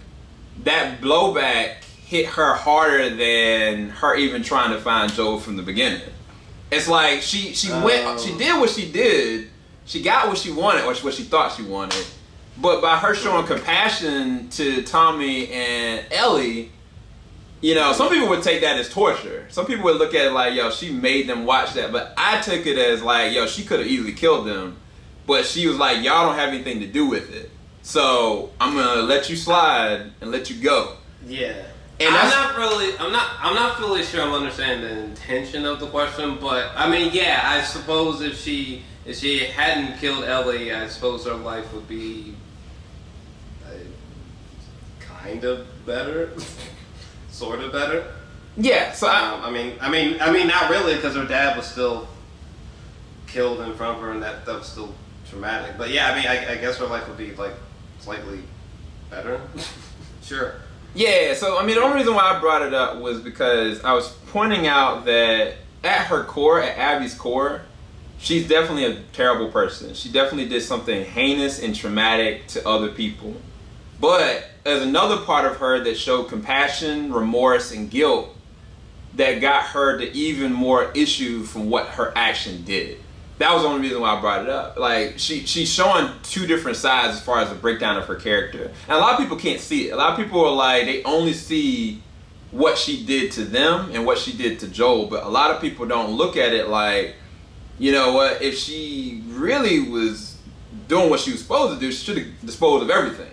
that blowback hit her harder than her even trying to find Joel from the beginning. It's like she did what she did, she got what she wanted, or what she thought she wanted, but by her showing compassion to Tommy and Ellie, you know, some people would take that as torture. Some people would look at it like, yo, she made them watch that, but I took it as like, yo, she could have easily killed them, but she was like, y'all don't have anything to do with it, so I'm gonna let you slide and let you go. Yeah. And I'm not fully sure I'm understanding the intention of the question, but I mean, yeah, I suppose if she hadn't killed Ellie, I suppose her life would be kind of better, sort of better. Yeah. So I mean, not really, because her dad was still killed in front of her, and that was still traumatic. But yeah, I mean, I guess her life would be like slightly better. Sure. Yeah, so I mean, the only reason why I brought it up was because I was pointing out that at her core, at Abby's core, she's definitely a terrible person. She definitely did something heinous and traumatic to other people. But there's another part of her that showed compassion, remorse, and guilt that got her to even more issue from what her action did. That was the only reason why I brought it up. Like, she's showing 2 different sides as far as the breakdown of her character. And a lot of people can't see it. A lot of people are like, they only see what she did to them and what she did to Joel. But a lot of people don't look at it like, you know what, if she really was doing what she was supposed to do, she should have disposed of everything.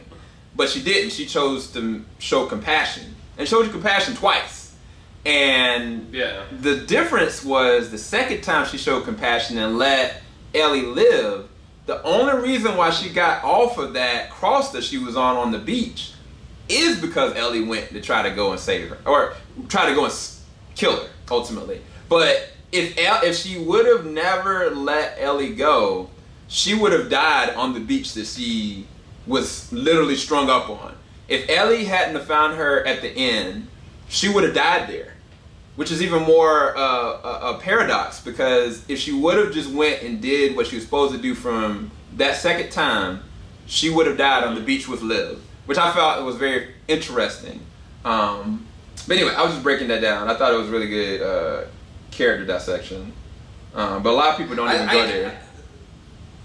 But she didn't. She chose to show compassion. And showed you compassion twice. And the difference was the second time she showed compassion and let Ellie live, the only reason why she got off of that cross that she was on the beach is because Ellie went to try to go and save her, or try to go and kill her, ultimately. But if she would have never let Ellie go, she would have died on the beach that she was literally strung up on. If Ellie hadn't have found her at the end, she would have died there. Which is even more a paradox, because if she would have just went and did what she was supposed to do from that second time, she would have died on the beach with Liv, which I felt was very interesting. But anyway, I was just breaking that down. I thought it was really good character dissection. But a lot of people don't even go there.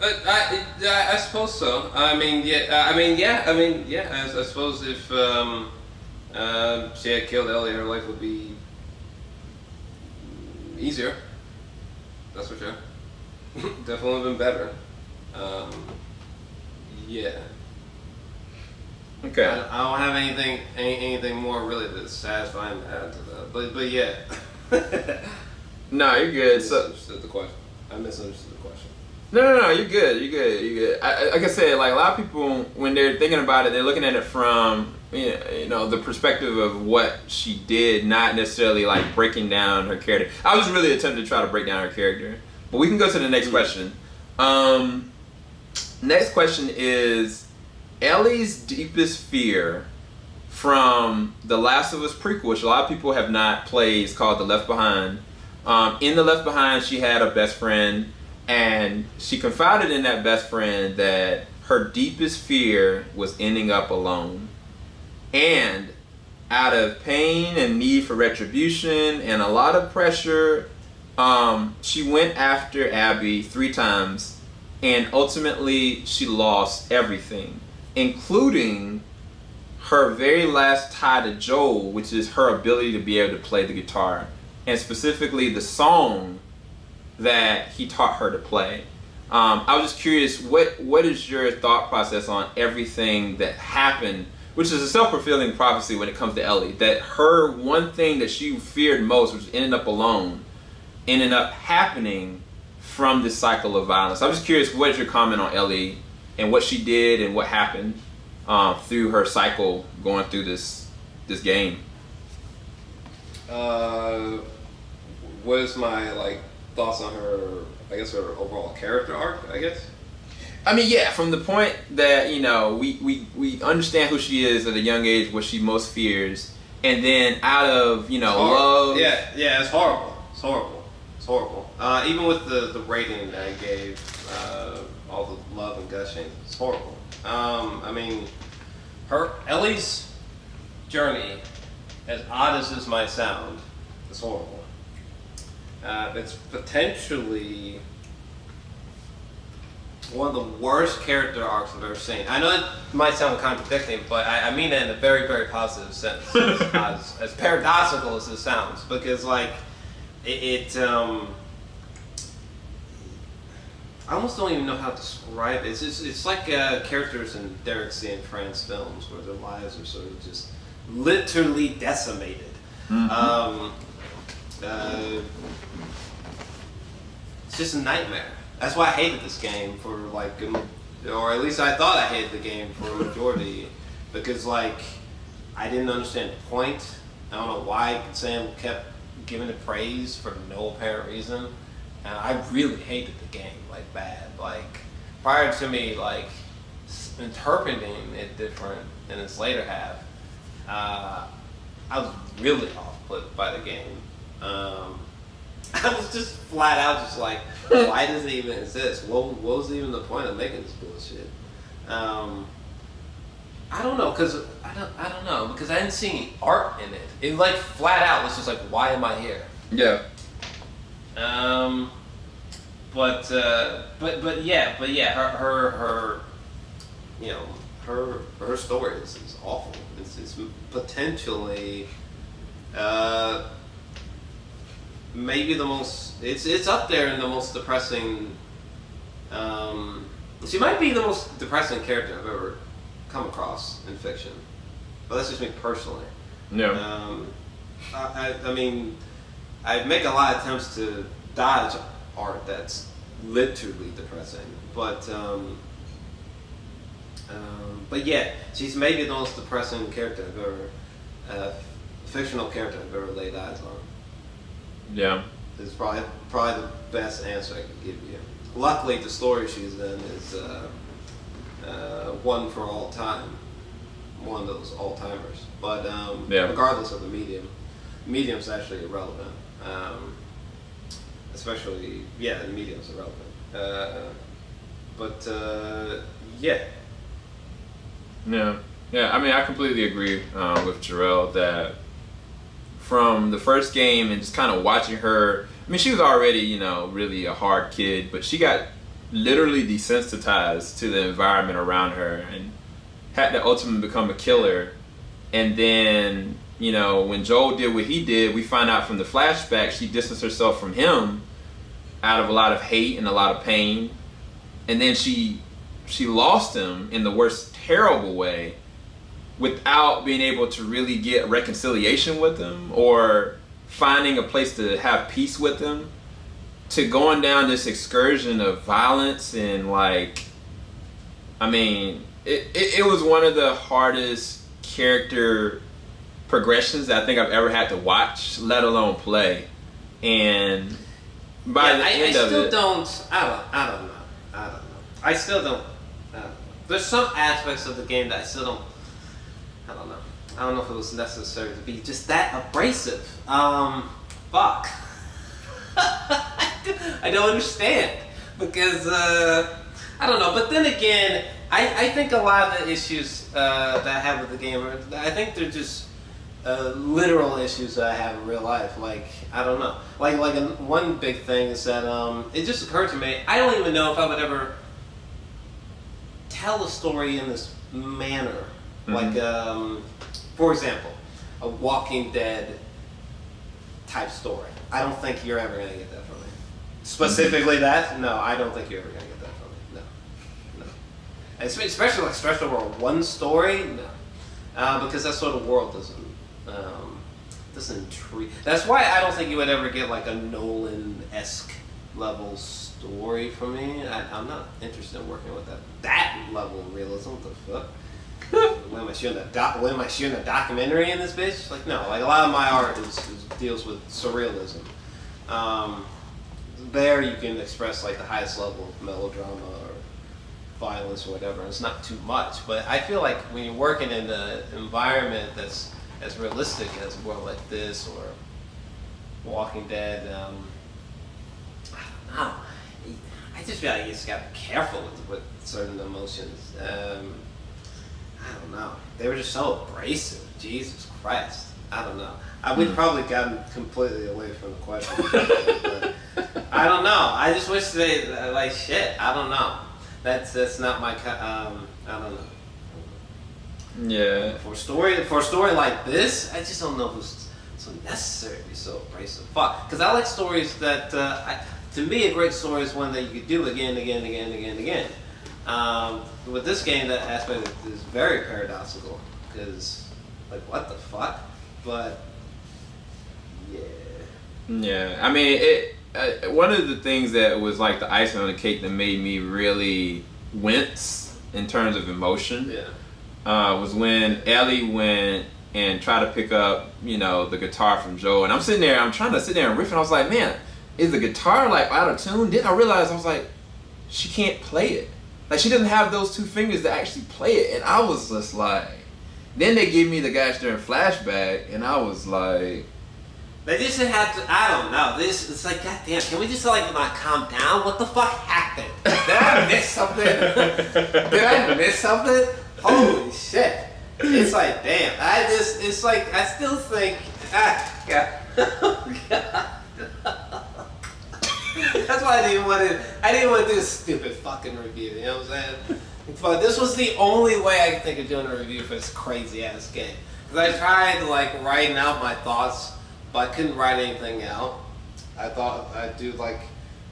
I suppose so. I suppose if she had killed Ellie, her life would be easier. That's for sure. Definitely been better. Yeah. Okay. I don't have anything more really that's satisfying to add to that. But yeah. No, you're good. I misunderstood the question. No, you're good. Like I said, like a lot of people, when they're thinking about it, they're looking at it from you know the perspective of what she did, not necessarily like breaking down her character. I was really attempting to try to break down her character, but we can go to the next question. Next question is Ellie's deepest fear from the Last of Us prequel, which a lot of people have not played. It's called The Left Behind. In The Left Behind, she had a best friend, and she confided in that best friend that her deepest fear was ending up alone. And out of pain and need for retribution and a lot of pressure, she went after Abby 3 times, and ultimately she lost everything, including her very last tie to Joel, which is her ability to be able to play the guitar, and specifically the song that he taught her to play. I was just curious, what is your thought process on everything that happened, which is a self-fulfilling prophecy when it comes to Ellie, that her one thing that she feared most, which ended up alone, ended up happening from this cycle of violence. I'm just curious, what's your comment on Ellie and what she did and what happened through her cycle going through this game? What is my thoughts on her? I guess her overall character arc. I guess. I mean, yeah, from the point that we understand who she is at a young age, what she most fears, and then out of love. Yeah, it's horrible. It's horrible. Even with the rating that I gave, all the love and gushing, it's horrible. I mean, Ellie's journey, as odd as this might sound, is horrible. It's potentially one of the worst character arcs I've ever seen. I know it might sound contradicting, but I mean it in a very, very positive sense. as paradoxical as this sounds, because I almost don't even know how to describe it. It's like characters in Derek C. and France films where their lives are sort of just literally decimated. Mm-hmm. It's just a nightmare. That's why I hated this game for or at least I thought I hated the game for a majority, because I didn't understand the point. I don't know why Sam kept giving it praise for no apparent reason. And I really hated the game, bad. Prior to me, interpreting it different in its later half, I was really off-put by the game. I was just flat out why does it even exist? What was even the point of making this bullshit? I don't know, because I don't know, because I didn't see any art in it. It flat out was just why am I here? Yeah. But yeah, her story is awful. It's potentially maybe the most. It's up there in the most depressing. She might be the most depressing character I've ever come across in fiction. But that's just me personally. Yeah. I mean, I make a lot of attempts to dodge art that's literally depressing, but yeah, she's maybe the most depressing character I've ever, fictional character I've ever laid eyes on. Yeah. It's probably the best answer I could give you. Luckily, the story she's in is one for all time, one of those all timers. But regardless of the medium's actually irrelevant. Especially, the medium's irrelevant. Yeah. Yeah. I mean, I completely agree with Jor-El that from the first game and just kind of watching her. I mean, she was already, really a hard kid, but she got literally desensitized to the environment around her and had to ultimately become a killer. And then, when Joel did what he did, we find out from the flashback she distanced herself from him out of a lot of hate and a lot of pain. And then she lost him in the worst terrible way without being able to really get reconciliation with him or finding a place to have peace with him, to going down this excursion of violence and it was one of the hardest character progressions that I think I've ever had to watch, let alone play. And by the end of it, I don't know. I still don't. There's some aspects of the game that I still don't. I don't know. I don't know if it was necessary to be just that abrasive. Fuck. I don't understand, because I don't know. But then again, I think a lot of the issues that I have with the game I think they're just literal issues that I have in real life. I don't know. One big thing is that it just occurred to me, I don't even know if I would ever tell a story in this manner. Mm-hmm. For example, a Walking Dead type story. I don't think you're ever going to get that from me. Specifically that? No, I don't think you're ever going to get that from me. No. Especially stretched over one story? No. Because that sort of world doesn't doesn't intrigue. That's why I don't think you would ever get like a Nolan-esque level story from me. I'm not interested in working with that level of realism. What the fuck? When am I shooting a documentary in this bitch? Like, no. Like, a lot of my art deals with surrealism. There you can express like the highest level of melodrama or violence or whatever. It's not too much, but I feel like when you're working in an environment that's as realistic as a world like this or Walking Dead, I don't know. I just feel like you just gotta be careful with certain emotions. I don't know. They were just so abrasive. Jesus Christ. I don't know. We've probably gotten completely away from the question. But I don't know. I just wish they, like, shit. I don't know. That's not my, I don't know. Yeah. For a story like this, I just don't know if it's so necessary to be so abrasive. Fuck. Because I like stories that, to me, a great story is one that you could do again. With this game, that aspect is very paradoxical. Because, like, what the fuck? But, yeah. Yeah. I mean, one of the things that was like the icing on the cake that made me really wince in terms of emotion was when Ellie went and tried to pick up, the guitar from Joel. And I'm trying to sit there and riff, and I was like, man, is the guitar like out of tune? Then I realized, I was like, she can't play it. Like, she doesn't have those two fingers to actually play it. And I was just like, then they gave me the gosh darn flashback, and I was like, they just have to, I don't know. It's like, goddamn, can we just like not calm down? What the fuck happened? Did I miss something? Holy shit. It's like, damn. It's like, I still think, God. That's why I didn't want to do this stupid fucking review, you know what I'm saying? But this was the only way I could think of doing a review for this crazy ass game. Because I tried like writing out my thoughts, but I couldn't write anything out. I thought I'd do like,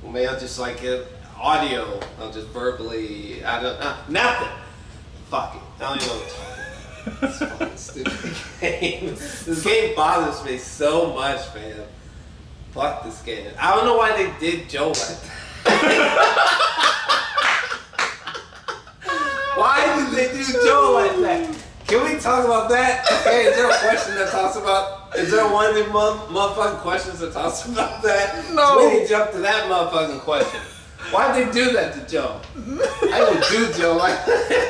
well, maybe I'll just like get audio, I'll just verbally, I don't know, nothing. Fuck it, I don't even know what I'm talking about. This fucking stupid game. This game bothers me so much, man. Fuck this game. I don't know why they did Joe like that. Why did they do Joe like that? Can we talk about that? Okay, is there a question that talks about, is there one of the motherfucking questions that talks about that? No. We need to jump to that motherfucking question. Why'd they do that to Joe? I don't do Joe like that.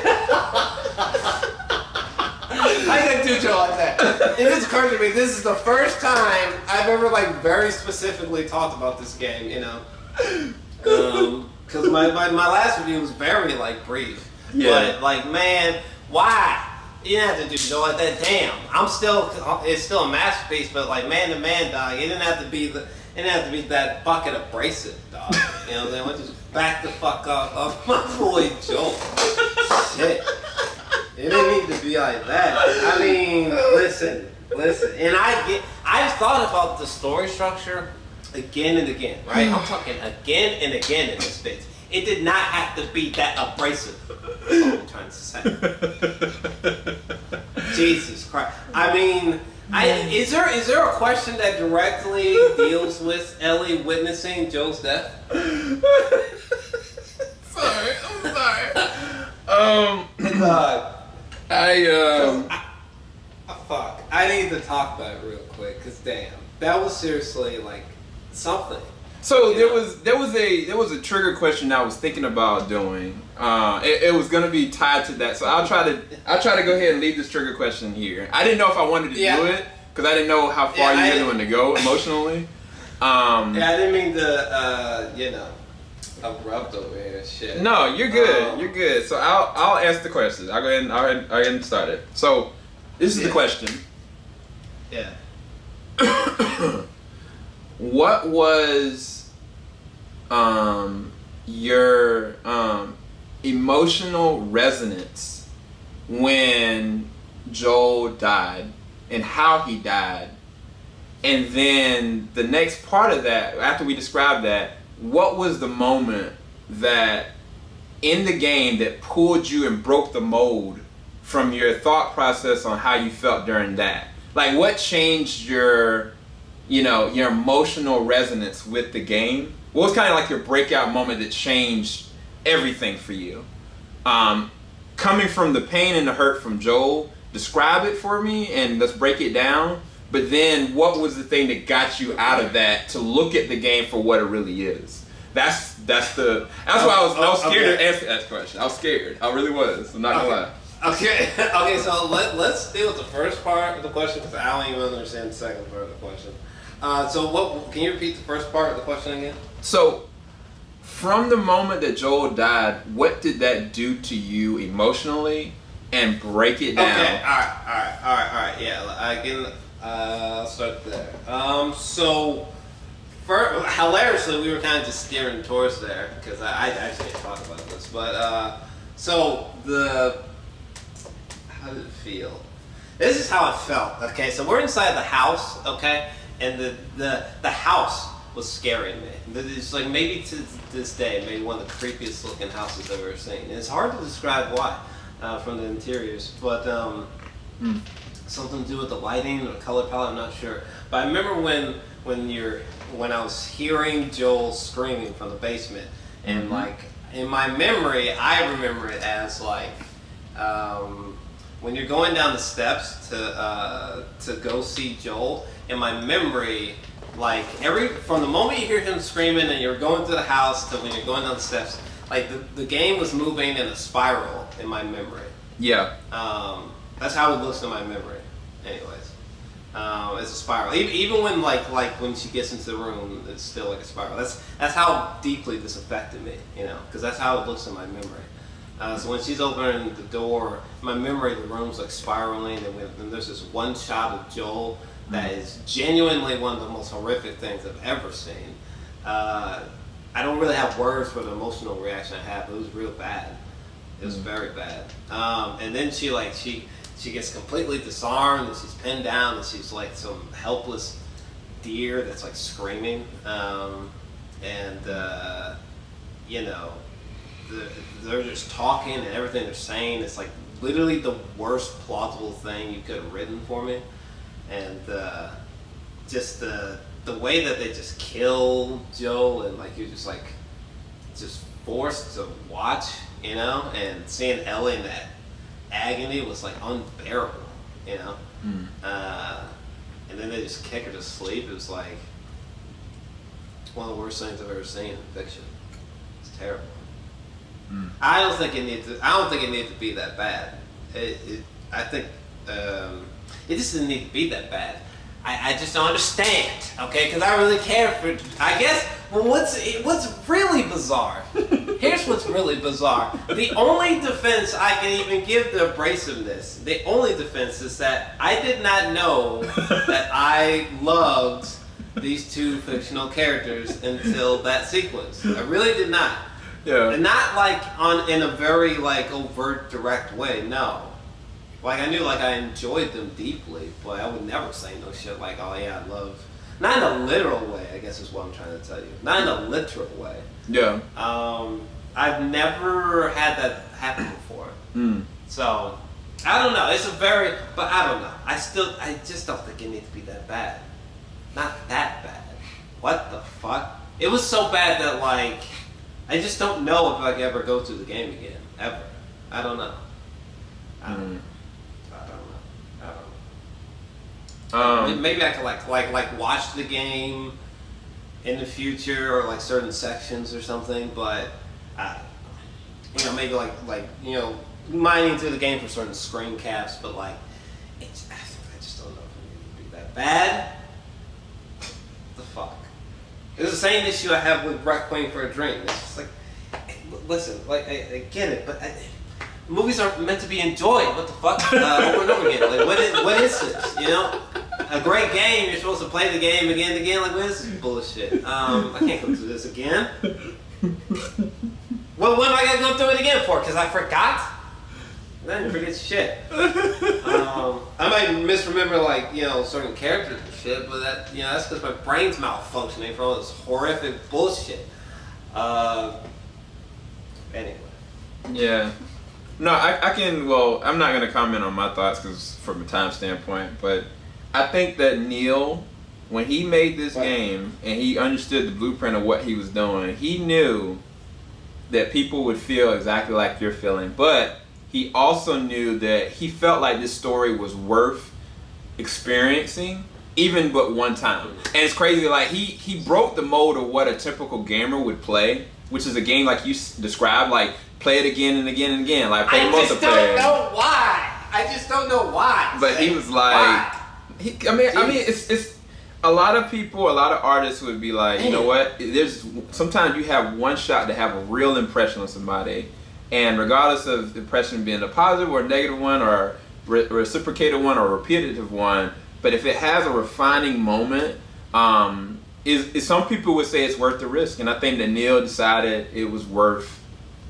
I didn't do Joe like that. It just occurred to me, this is the first time I've ever like very specifically talked about this game, because my last review was very like brief. Yeah. But like, man, why? You didn't have to do Joe like that. Damn, it's still a masterpiece, but like man to man, dog, it didn't have to be that fucking abrasive, dog. You know what I'm saying? Let's just back the fuck up of my boy Joe. Shit. It didn't need to be like that. I mean, listen. And I've thought about the story structure again and again, right? I'm talking again and again in this bitch. It did not have to be that abrasive. That's all I'm trying to say. Jesus Christ. I mean, is there a question that directly deals with Ellie witnessing Joe's death? Sorry, I'm sorry. Fuck. I need to talk about it real quick, cause damn, that was seriously like something. So there was a trigger question I was thinking about doing. It was gonna be tied to that, so I'll try to go ahead and leave this trigger question here. I didn't know if I wanted to do it because I didn't know how far you were going to go emotionally. I didn't mean to abrupt over here. Shit. No, you're good. You're good. So I'll ask the question. I'll go ahead and start it. So this is the question. Yeah. What was your emotional resonance when Joel died and how he died? And then the next part of that, after we described that, what was the moment that in the game that pulled you and broke the mold from your thought process on how you felt during that? Like, what changed your, your emotional resonance with the game? What was kind of like your breakout moment that changed everything for you? Coming from the pain and the hurt from Joel, describe it for me and let's break it down. But then what was the thing that got you out of that to look at the game for what it really is? That's why I was scared to answer that question. I was scared. I really was. I'm not gonna lie. Okay. Okay. So let's deal with the first part of the question because I don't even understand the second part of the question. So what? Can you repeat the first part of the question again? So, from the moment that Joel died, what did that do to you emotionally? And break it down. Okay. All right. Yeah. I can. I'll start there. So. Hilariously, we were kind of just steering towards there because I actually didn't talk about this. But how did it feel? This is how it felt. Okay, so we're inside the house. Okay, and the house was scaring me. It's like maybe to this day, maybe one of the creepiest looking houses I've ever seen. And it's hard to describe why from the interiors, but something to do with the lighting or the color palette. I'm not sure. But I remember when I was hearing Joel screaming from the basement, and like in my memory, I remember it as like when you're going down the steps to go see Joel. In my memory, like from the moment you hear him screaming and you're going through the house to when you're going down the steps, like the game was moving in a spiral in my memory. Yeah. That's how it looks in my memory. Anyways. It's a spiral. Even when like when she gets into the room, it's still like a spiral. That's how deeply this affected me, because that's how it looks in my memory. So when she's opening the door, in my memory, the room's like spiraling, and there's this one shot of Joel that is genuinely one of the most horrific things I've ever seen. I don't really have words for the emotional reaction I had, but it was real bad. It was very bad. And then she gets completely disarmed and she's pinned down and she's like some helpless deer that's like screaming. They're just talking and everything they're saying is like literally the worst plausible thing you could have written for me. And just the way that they just kill Joel and like you're just forced to watch, and seeing Ellie in that agony was like unbearable, and then they just kick her to sleep. It was like one of the worst things I've ever seen in fiction. It's terrible. I don't think it needed to be that bad. I think it just didn't need to be that bad. I just don't understand, okay? Because I really care for. I guess. Well, what's really bizarre? Here's what's really bizarre. The only defense I can even give the abrasiveness, the only defense is that I did not know that I loved these two fictional characters until that sequence. I really did not. Yeah. And not like in a very like overt, direct way. No. Like I knew like I enjoyed them deeply, but I would never say no shit like, oh yeah, I love. Not in a literal way, I guess is what I'm trying to tell you. Not in a literal way. Yeah. I've never had that happen before. So, I don't know. But I don't know. I just don't think it needs to be that bad. Not that bad. What the fuck? It was so bad that like, I just don't know if I can ever go through the game again. Ever. I don't know. I don't know. Maybe I could like watch the game in the future or like certain sections or something, but maybe like mining through the game for certain screen caps, but like I just don't know if it would be that bad. The fuck? It's the same issue I have with Requiem for a Dream. It's just like, listen, like I get it, but. Movies are meant to be enjoyed. What the fuck? Over and over again. Like, what is this? A great game. You're supposed to play the game again and again. Like, what is this bullshit? I can't go through this again. Well, when am I gonna go through it again for? Because I forgot. I didn't forget shit. I might misremember like certain characters and shit, but that's because my brain's malfunctioning from all this horrific bullshit. Anyway. Yeah. No, I can. Well, I'm not gonna comment on my thoughts because from a time standpoint, but I think that Neil, when he made this game and he understood the blueprint of what he was doing, he knew that people would feel exactly like you're feeling, but he also knew that he felt like this story was worth experiencing even but one time. And it's crazy, like he broke the mold of what a typical gamer would play, which is a game like you described, like play it again and again and again, like play multiplayer. I just don't know why. I just don't know why. But he was like, I mean, it's a lot of people, a lot of artists would be like, you know what? There's sometimes you have one shot to have a real impression on somebody, and regardless of the impression being a positive or a negative one, or reciprocated one, or repetitive one, but if it has a refining moment, is some people would say it's worth the risk, and I think that Neil decided it was worth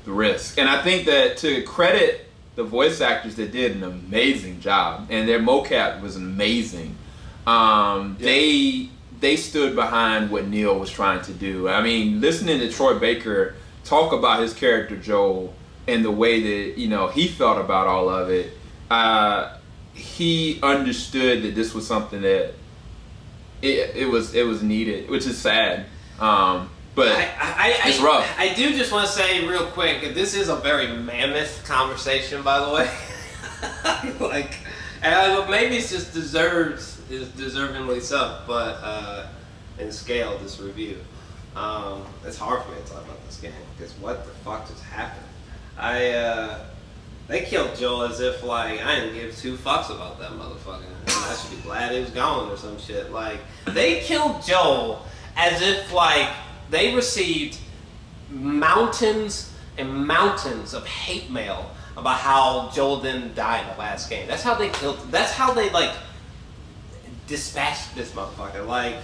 the risk, and I think that to credit the voice actors that did an amazing job, and their mocap was amazing. They stood behind what Neil was trying to do. I mean, listening to Troy Baker talk about his character Joel and the way that he felt about all of it, he understood that this was something that it was needed, which is sad. But it's rough. I do just want to say real quick, this is a very mammoth conversation, by the way. Maybe it's just deservingly so, but in scale, this review, it's hard for me to talk about this game because what the fuck just happened? They killed Joel as if like I didn't give two fucks about that motherfucker, and I should be glad he was gone or some shit. Like they killed Joel as if like they received mountains and mountains of hate mail about how Joel didn't die in the last game. That's how they killed. That's how they like dispatched this motherfucker. Like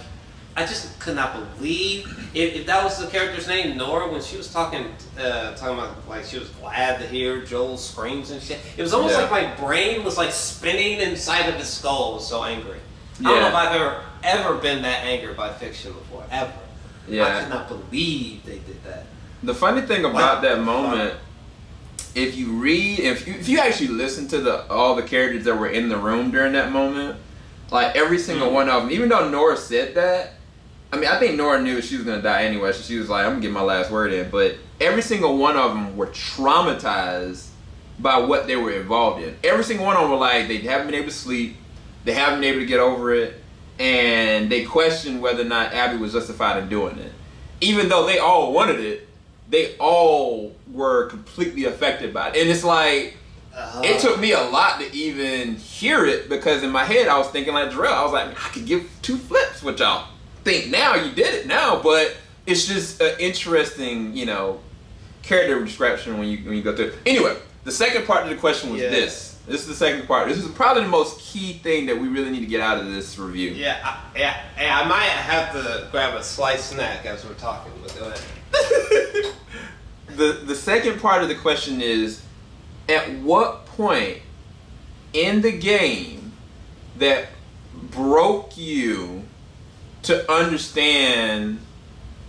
I just could not believe if that was the character's name, Nora, when she was talking about like she was glad to hear Joel's screams and shit. It was almost like my brain was like spinning inside of his skull. I was so angry. I don't know if I've ever been that angry by fiction before, ever. I could not believe they did that. The funny thing about that moment, if you read, if you actually listen to all the characters that were in the room during that moment, like every single one of them, even though Nora said that, I mean, I think Nora knew she was gonna die anyway, so she was like, I'm gonna get my last word in. But every single one of them were traumatized by what they were involved in. Every single one of them were like, they haven't been able to sleep, they haven't been able to get over it, and they questioned whether or not Abby was justified in doing it. Even though they all wanted it, they all were completely affected by it. And it's like, it took me a lot to even hear it, because in my head I was thinking like Jor-Els. I was like, I could give two flips what y'all think now. You did it now, but it's just an interesting, character description when you go through it. Anyway, the second part of the question was this. This is the second part. This is probably the most key thing that we really need to get out of this review. I might have to grab a sliced snack as we're talking, but go ahead. The second part of the question is, at what point in the game that broke you to understand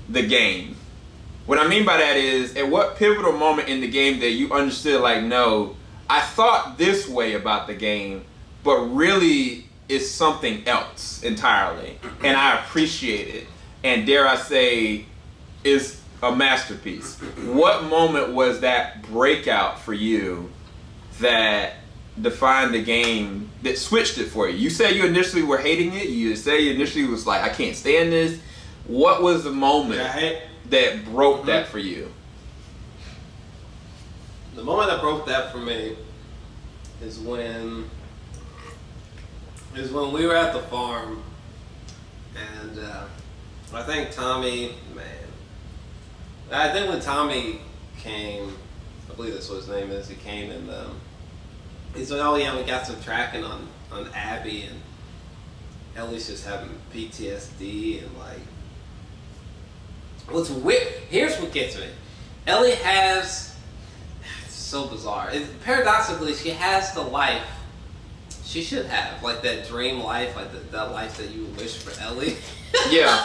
the game? What I mean by that is, at what pivotal moment in the game that you understood, like, no, I thought this way about the game, but really it's something else entirely, and I appreciate it, and dare I say, is a masterpiece. What moment was that breakout for you that defined the game, that switched it for you? You said you initially were hating it. You said you initially was like, I can't stand this. What was the moment that broke that for you? The moment that broke that for me is when we were at the farm, and I think when Tommy came, I believe that's what his name is, he came and he said, oh yeah, we got some tracking on Abby, and Ellie's just having PTSD, and like, what's weird, here's what gets me. Ellie has, it's so bizarre, paradoxically, she has the life she should have, like that dream life, like that life that you would wish for Ellie. Yeah.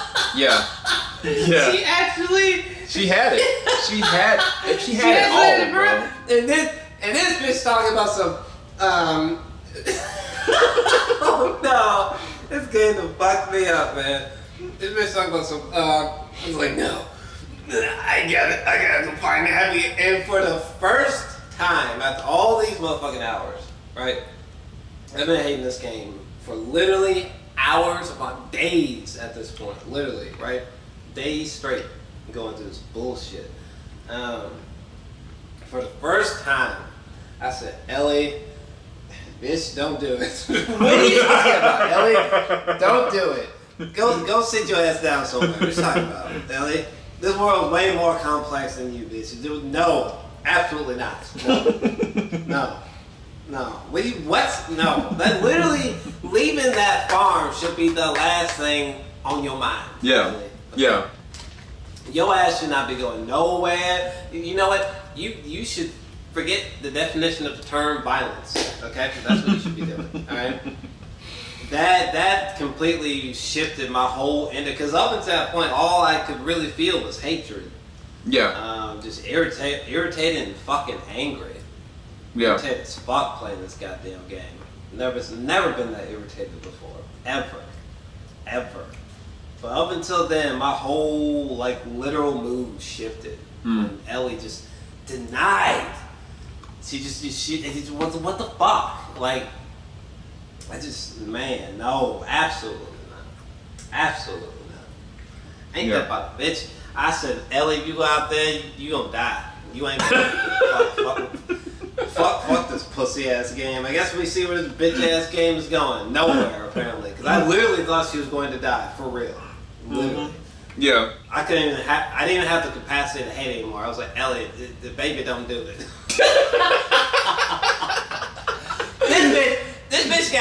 She actually, she had it. She had it all, bro. And this bitch talking about some, oh no, This game done fucked me up, man. This bitch talking about some, I was like, no. I gotta go find Abby. And for the first time, after all these motherfucking hours, right? I've been hating this game for literally hours upon days at this point. Literally, right? Days straight going through this bullshit. For the first time, I said, Ellie, bitch, don't do it. What are you talking about, Ellie? Don't do it. Go sit your ass down somewhere. What are you talking about, Ellie? This world is way more complex than you, bitch. No, absolutely not. No. What? No. That literally leaving that farm should be the last thing on your mind. Yeah. Ellie. Yeah. Your ass should not be going nowhere. You know what? You should forget the definition of the term violence. Okay? 'Cause that's what you should be doing. All right? That completely shifted my whole end. Because up until that point, all I could really feel was hatred. Yeah. Just irritated and fucking angry. Yeah. Irritated as fuck playing this goddamn game. Never been that irritated before. Ever. But up until then, my whole literal mood shifted. And Ellie just denied. She what the fuck? Man, no, absolutely not. Absolutely not. Ain't that about a bitch? I said, Ellie, if you go out there, you gonna die. You ain't gonna fuck this pussy ass game. I guess we see where this bitch ass game is going. Nowhere, apparently. Because I literally thought she was going to die, for real. Literally. Yeah. I didn't even have the capacity to hate anymore. I was like, Ellie, the baby don't do it. This bitch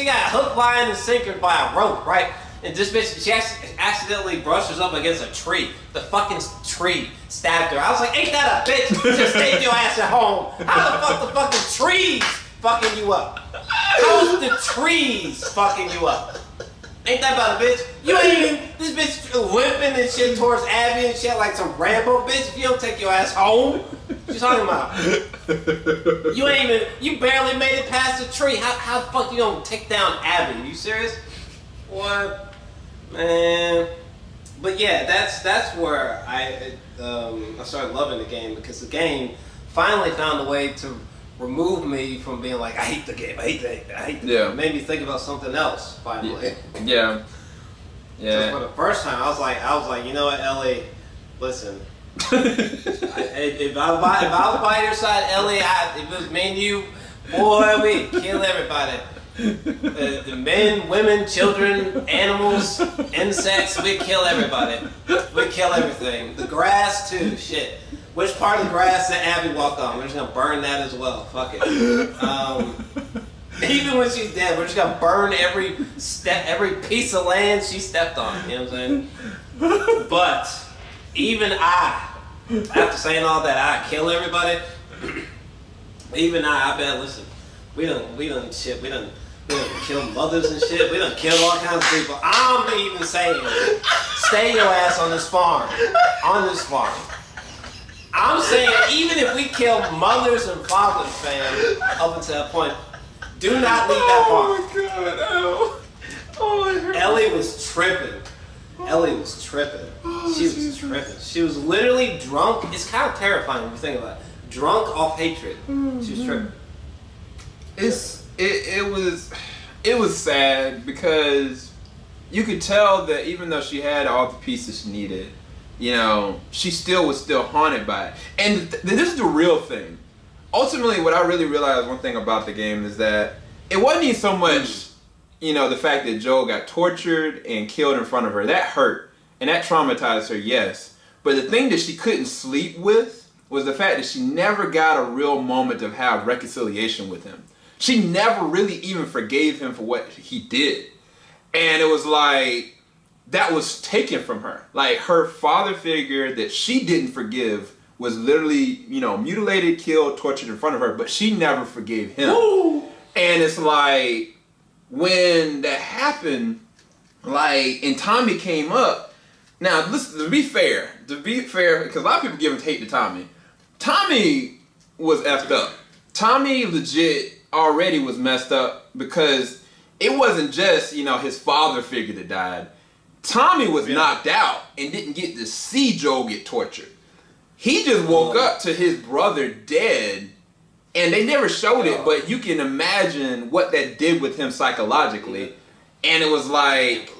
got hook, line, and sinker by a rope, right? And this bitch, she accidentally brushes up against a tree. The fucking tree stabbed her. I was like, ain't that a bitch? Just stay your ass at home. How the fuck the fucking trees fucking you up? How's the trees fucking you up? Ain't that about a bitch? You ain't even, this bitch limping and shit towards Abby and shit like some Rambo bitch. If you don't take your ass home, what you talking about? You barely made it past the tree. How the fuck you gonna take down Abby? Are you serious? What? Man. But yeah, that's where I started loving the game, because the game finally found a way to remove me from being like, I hate the game, I hate the game. Yeah. It made me think about something else finally. Yeah. Just for the first time, I was like, you know what, Ellie, listen. If I was by your side, Ellie, if it was me and you, boy, we'd kill everybody. The men, women, children, animals, insects, we'd kill everybody. We'd kill everything. The grass too, shit. Which part of the grass that Abby walked on? We're just gonna burn that as well. Fuck it. Even when she's dead, we're just gonna burn every piece of land she stepped on. You know what I'm saying? But even after saying all that, I kill everybody. Even I bet. Listen, we done kill mothers and shit. We done killed all kinds of people. I'm even saying, stay your ass on this farm. On this farm. I'm saying, even if we kill mothers and fathers, fam, up until that point, do not leave that farm. Oh my god, oh. Ellie was tripping. She was tripping. She was literally drunk. It's kind of terrifying when you think about it. Drunk off hatred. She was tripping. It was sad, because you could tell that even though she had all the pieces she needed, you know, she was still haunted by it. And this is the real thing. Ultimately, what I really realized, one thing about the game, is that it wasn't even so much, you know, the fact that Joel got tortured and killed in front of her. That hurt. And that traumatized her, yes. But the thing that she couldn't sleep with was the fact that she never got a real moment of have reconciliation with him. She never really even forgave him for what he did. And it was like, that was taken from her. Like, her father figure that she didn't forgive was literally, you know, mutilated, killed, tortured in front of her, but she never forgave him. Ooh. And it's like, when that happened, like, and Tommy came up. Now, listen, to be fair, because a lot of people give hate to Tommy. Tommy was effed up. Tommy legit already was messed up, because it wasn't just, you know, his father figure that died. Tommy was knocked out and didn't get to see Joel get tortured. He just woke up to his brother dead, and they never showed it, but you can imagine what that did with him psychologically. And it was like,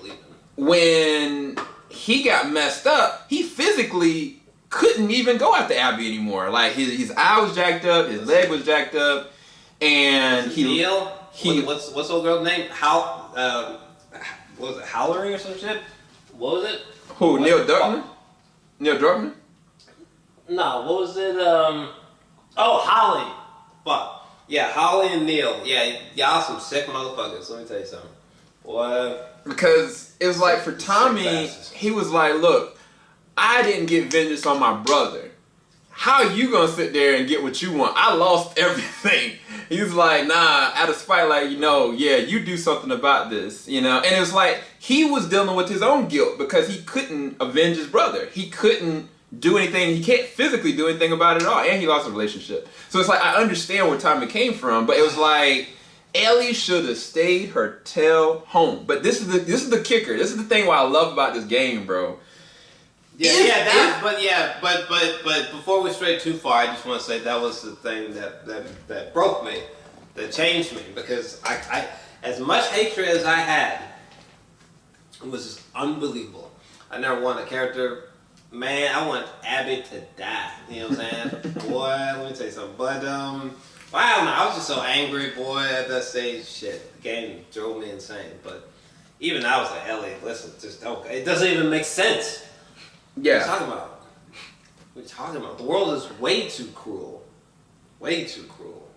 when he got messed up, he physically couldn't even go after Abby anymore. Like, his eye was jacked up, his leg was jacked up, and Neil? What's the old girl's name? What was it, Hallery or some shit? What was it? Who, Neil Druckmann? Neil Druckmann? No, what was it? Holly. Fuck. Yeah, Holly and Neil. Yeah, y'all some sick motherfuckers. Let me tell you something. What? Because it was like, for Tommy, he was like, look, I didn't get vengeance on my brother. How are you gonna sit there and get what you want? I lost everything. He was like, nah, out of spite, like, you know, yeah, you do something about this, you know? And it was like, he was dealing with his own guilt because he couldn't avenge his brother. He couldn't do anything. He can't physically do anything about it at all. And he lost a relationship. So it's like, I understand where Tommy came from, but it was like, Ellie should have stayed her tail home. But this is the kicker. This is the thing what I love about this game, bro. But before we stray too far, I just want to say that was the thing that broke me, that changed me, because I as much hatred as I had, it was just unbelievable. I never wanted a character. Man, I want Abby to die. You know what I'm saying? Boy, let me tell you something. But I don't know. I was just so angry, boy, at that stage. Shit, the game drove me insane. But even I was like, Ellie, listen, just don't. It doesn't even make sense. Yeah. What are you talking about? What are you talking about? The world is way too cruel. Way too cruel.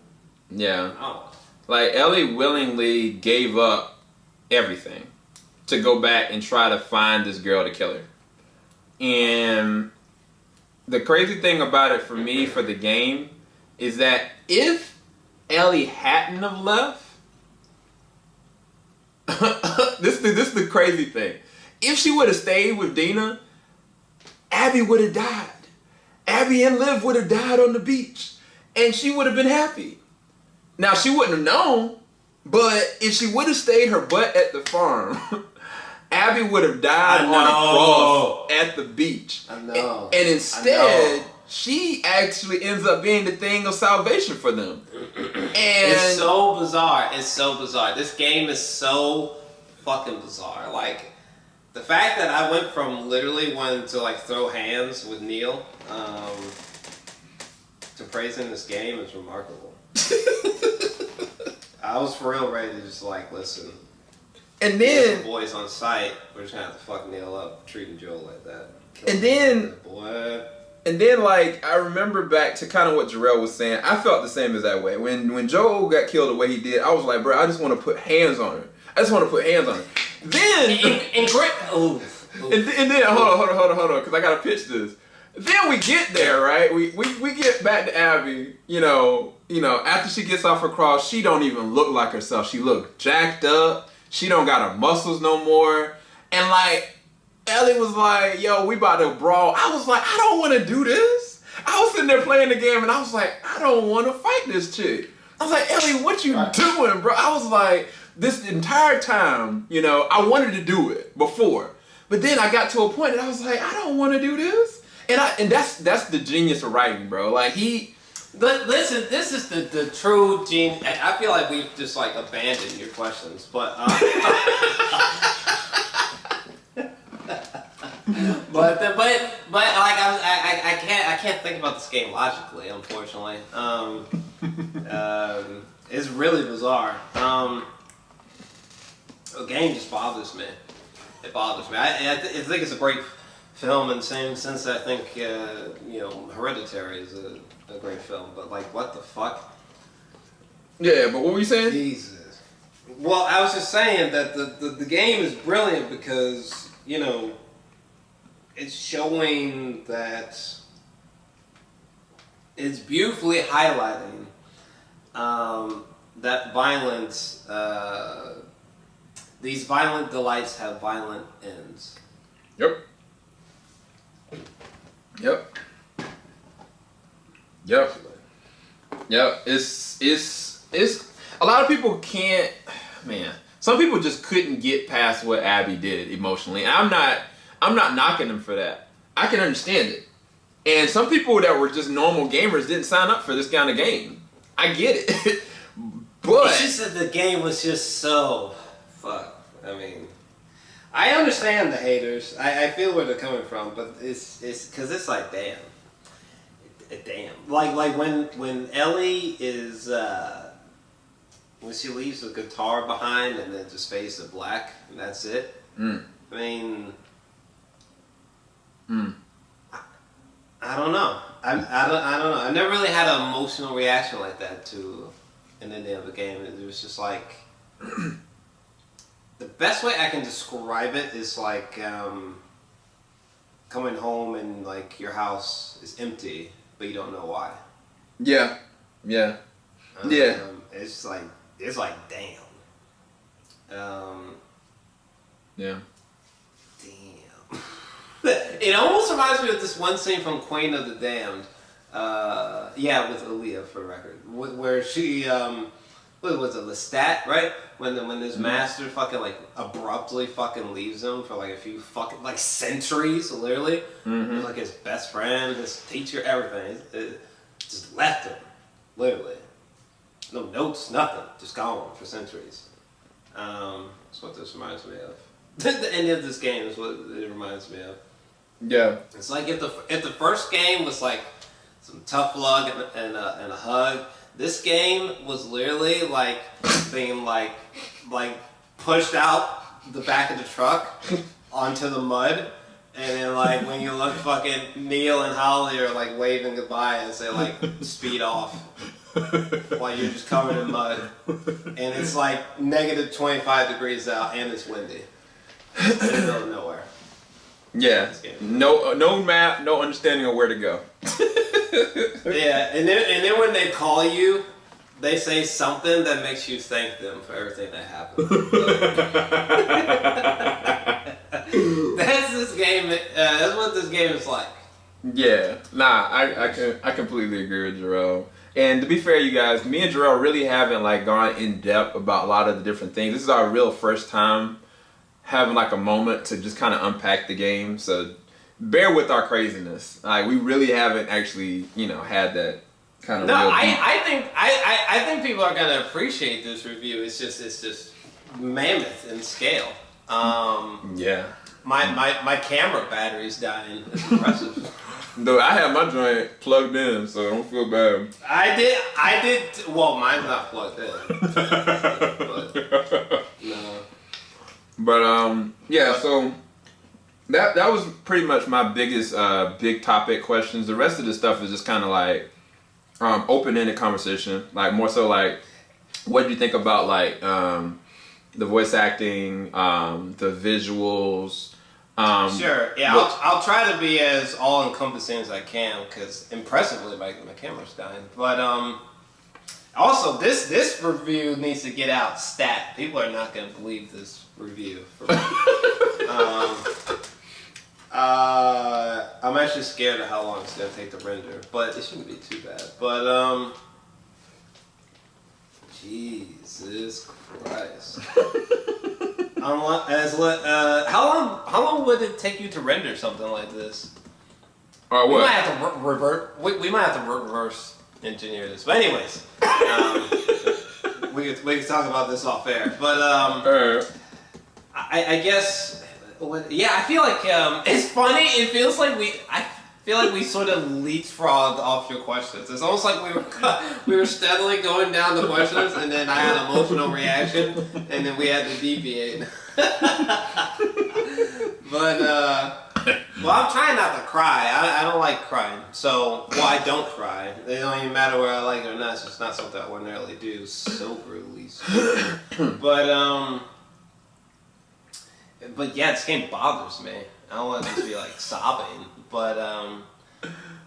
Yeah. Oh. Like, Ellie willingly gave up everything to go back and try to find this girl to kill her. And the crazy thing about it for me, for the game, is that if Ellie hadn't have left, this is the crazy thing. If she would have stayed with Dina, Abby would have died. Abby and Liv would have died on the beach. And she would have been happy. Now, she wouldn't have known, but if she would have stayed her butt at the farm, Abby would have died on a cross at the beach. I know. And instead, she actually ends up being the thing of salvation for them. And it's so bizarre. It's so bizarre. This game is so fucking bizarre. Like, the fact that I went from literally wanting to like throw hands with Neil to praising this game is remarkable. I was for real ready to just like, listen. And then the boys on site, we're just gonna have to fuck Neil up, treating Joel like that. And then like, I remember back to kind of what Jor-Els was saying. I felt the same as that way. When Joel got killed the way he did, I was like, bro, I just want to put hands on her. Then and then hold on, because I gotta pitch this. Then we get there, right? We get back to Abby. You know, after she gets off her cross, she don't even look like herself. She look jacked up. She don't got her muscles no more. And like, Ellie was like, yo, we about to brawl. I was like, I don't want to do this. I was sitting there playing the game and I was like, I don't want to fight this chick. I was like, Ellie, what you doing, bro? I was like, this entire time, I wanted to do it before. But then I got to a point and I was like, I don't want to do this. And that's the genius of writing, bro. Like, listen, this is the true genius. I feel like we've just like abandoned your questions, but but like I can't think about this game logically, unfortunately. It's really bizarre. The game just bothers me. It bothers me. I think it's a great film in the same sense that I think Hereditary is a great film, but like, what the fuck? Yeah, but what were you saying? Jesus. Well, I was just saying that the game is brilliant because it's showing that it's beautifully highlighting that violence. These violent delights have violent ends. Yep. It's a lot of people can't, man. some people just couldn't get past what Abby did emotionally. And I'm not knocking them for that. I can understand it. And some people that were just normal gamers didn't sign up for this kind of game. I get it. But it's just that the game was just so fuck. I mean, I understand the haters. I feel where they're coming from, but it's because it's like damn. Like when Ellie is when she leaves the guitar behind and then just fades to black and that's it. I mean, I don't know. I don't know. I never really had an emotional reaction like that to an ending of a game. It was just like the best way I can describe it is like coming home and like your house is empty, but you don't know why. Yeah. It's like damn. Yeah. Damn. It almost reminds me of this one scene from Queen of the Damned. With Aaliyah for the record, where she what was it, Lestat, right? When this master fucking like abruptly fucking leaves him for like a few fucking like centuries, literally. He's like his best friend, his teacher, everything. It just left him, literally. No notes, nothing, just gone for centuries. That's what this reminds me of. The end of this game is what it reminds me of. Yeah. It's like if the first game was like some tough love and a hug, this game was literally like being like pushed out the back of the truck onto the mud, and then like when you look, fucking Neil and Holly are like waving goodbye and say like speed off while you're just covered in mud, and it's like negative 25 degrees out and it's windy in the middle of nowhere. Yeah. No map, no understanding of where to go. Yeah, and then when they call you, they say something that makes you thank them for everything that happened. That's this game. That's what this game is like. Yeah, I completely agree with Jor-El. And to be fair, you guys, me and Jor-El really haven't like gone in depth about a lot of the different things. This is our real first time having like a moment to just kind of unpack the game. So bear with our craziness. Like we really haven't actually, had that kind of. No, I think people are gonna appreciate this review. It's just mammoth in scale. Yeah. My camera battery's dying. It's impressive. Though I have my joint plugged in, so don't feel bad. I did. Well, mine's not plugged in. But, no. But yeah. So that was pretty much my biggest big topic questions. The rest of the stuff is just kind of like open-ended conversation. Like more so like, what do you think about like the voice acting, the visuals? Sure. Yeah, I'll try to be as all-encompassing as I can because impressively my camera's dying. But also this review needs to get out stat. People are not going to believe this review. I'm actually scared of how long it's going to take to render, but it shouldn't be too bad. But Jesus Christ. How long would it take you to render something like this? Or what? We might have to revert. We might have to reverse engineer this. But anyways, we can talk about this off air. But I guess. Yeah, I feel like it's funny. It feels like I feel like we sort of leapfrogged off your questions. It's almost like we were steadily going down the questions, and then I had an emotional reaction, and then we had to deviate. But well, I'm trying not to cry. I don't like crying, so I don't cry. It don't even matter whether I like it or not. It's just not something I ordinarily do soberly. But yeah, this game bothers me. I don't want to just be like sobbing, but I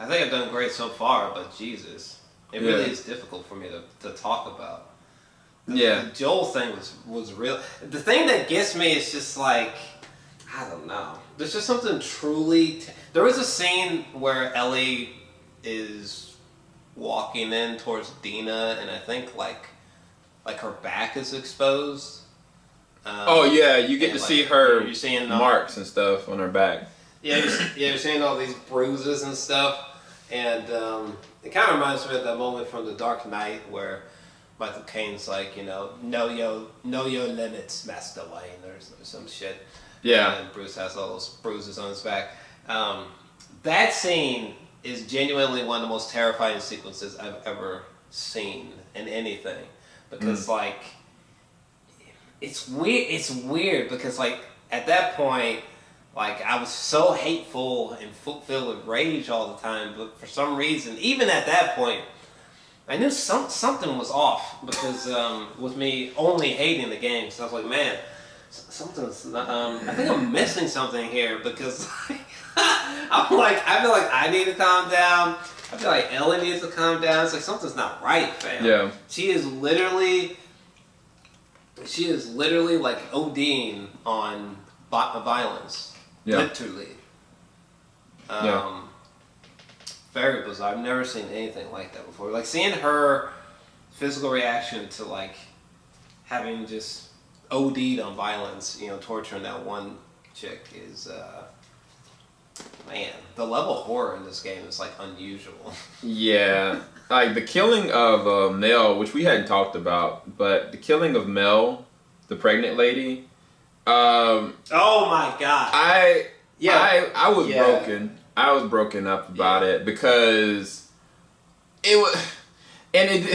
think I've done great so far. But Jesus, it really is difficult for me to talk about. The Joel thing was real. The thing that gets me is just like, I don't know. There's just something truly. There was a scene where Ellie is walking in towards Dina, and I think like her back is exposed. Oh yeah, you get to like, see her you're seeing marks and stuff on her back. Yeah, you're seeing all these bruises and stuff, and it kind of reminds me of that moment from The Dark Knight where Michael Caine's like, know your limits, Master Wayne, or some shit. Yeah. And Bruce has all those bruises on his back. That scene is genuinely one of the most terrifying sequences I've ever seen in anything, because like it's weird because like at that point, like I was so hateful and filled with rage all the time, but for some reason, even at that point, I knew something was off, because with me only hating the game, so I was like, man, something's I think I'm missing something here, because I feel like I need to calm down. I feel like Ellie needs to calm down. It's like something's not right, fam. Yeah. She is literally like ODing on violence. Yeah. Literally. Very bizarre. I've never seen anything like that before. Like seeing her physical reaction to like having just OD'd on violence, torturing that one chick is, man, the level of horror in this game is like unusual. Yeah, like the killing of Mel, which we hadn't talked about, but the killing of Mel, the pregnant lady. Oh my god! I was broken. I was broken up about it because it was, and it.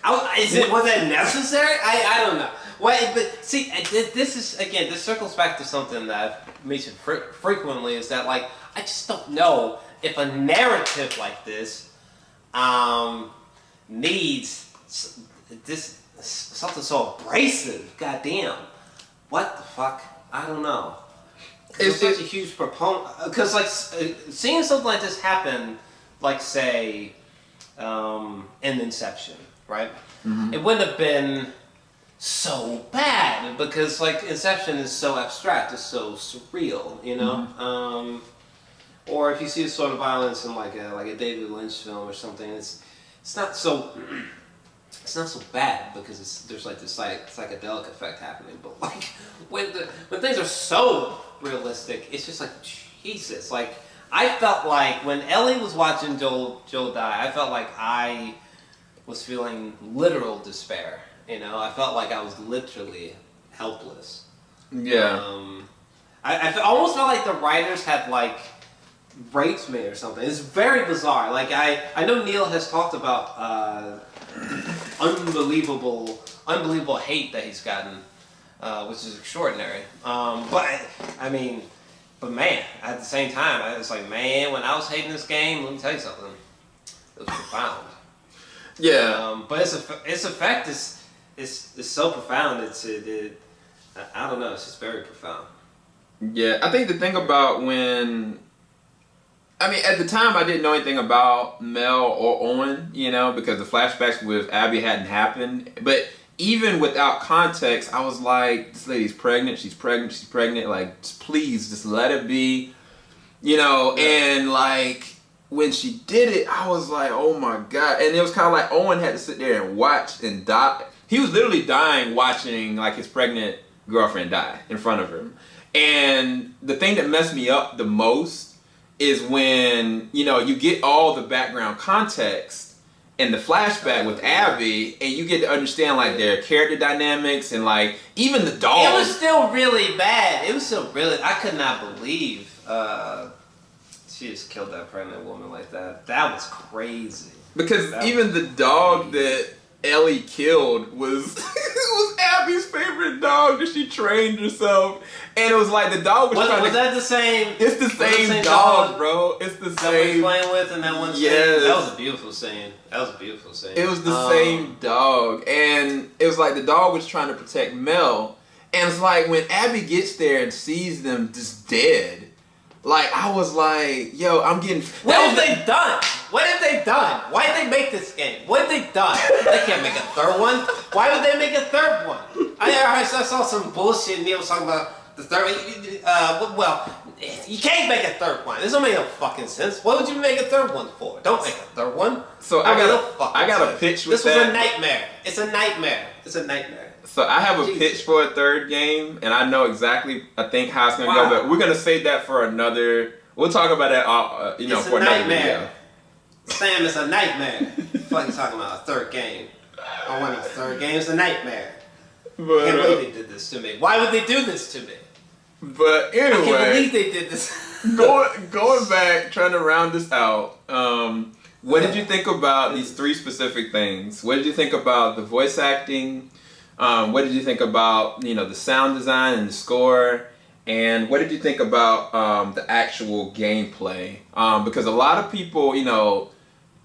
Was that necessary? I don't know. Well, but see, this circles back to something that I've mentioned frequently, is that like I just don't know if a narrative like this needs this something so abrasive. Goddamn, what the fuck? I don't know. It's such a huge proponent, because like seeing something like this happen, like say in Inception, right? Mm-hmm. It wouldn't have been so bad, because like Inception is so abstract, it's so surreal, Mm-hmm. Or if you see this sort of violence in like a David Lynch film or something, it's not so bad, because there's like this psychedelic effect happening. But like when things are so realistic, it's just like Jesus. Like I felt like when Ellie was watching Joel die, I felt like I was feeling literal despair. I felt like I was literally helpless. Yeah. I almost felt like the writers had like raped me or something. It's very bizarre. Like I know Neil has talked about unbelievable hate that he's gotten, which is extraordinary. But man, at the same time, I was like, man, when I was hating this game, let me tell you something, it was profound. Yeah. But its effect is so profound. I don't know. It's just very profound. Yeah, I think the thing about at the time I didn't know anything about Mel or Owen, because the flashbacks with Abby hadn't happened. But even without context, I was like, this lady's pregnant, she's pregnant, like, please, just let it be, and like, when she did it, I was like, oh my God. And it was kind of like Owen had to sit there and watch and die. He was literally dying watching like his pregnant girlfriend die in front of him. And the thing that messed me up the most is when, you get all the background context in the flashback with Abby, and you get to understand like their character dynamics and like even the dog. It was still really bad. I could not believe she just killed that pregnant woman like that. That was crazy. Because even the dog that Ellie killed was was Abby's favorite dog that she trained herself, and it was like the dog was trying to. Was that the same? It's the same dog, bro. It's the same. That we playing with in that one scene. Yes. That was a beautiful scene. It was the same dog, and it was like the dog was trying to protect Mel, and it's like when Abby gets there and sees them just dead. Like, I was like, yo, I'm getting... What have they done? Why did they make this game? What have they done? They can't make a third one. Why would they make a third one? I saw some bullshit Neil was talking about the third one. Well, you can't make a third one. This don't make no fucking sense. What would you make a third one for? Don't make a third one. So I got a pitch with this was a nightmare. It's a nightmare. It's a nightmare. So I have a Jesus. pitch for a third game, and I know exactly, I think, how it's going to Wow. go, but we're going to save that for another, we'll talk about that, It's for a another nightmare. video. Sam, it's a nightmare. What are you talking about? A third game. I want a third game. It's a nightmare. But, I can't believe they did this to me. Why would they do this to me? but I can't anyway, believe they did this. going back, trying to round this out, what did you think about these three specific things? What did you think about the voice acting? What did you think about, the sound design and the score? And what did you think about the actual gameplay? Because a lot of people,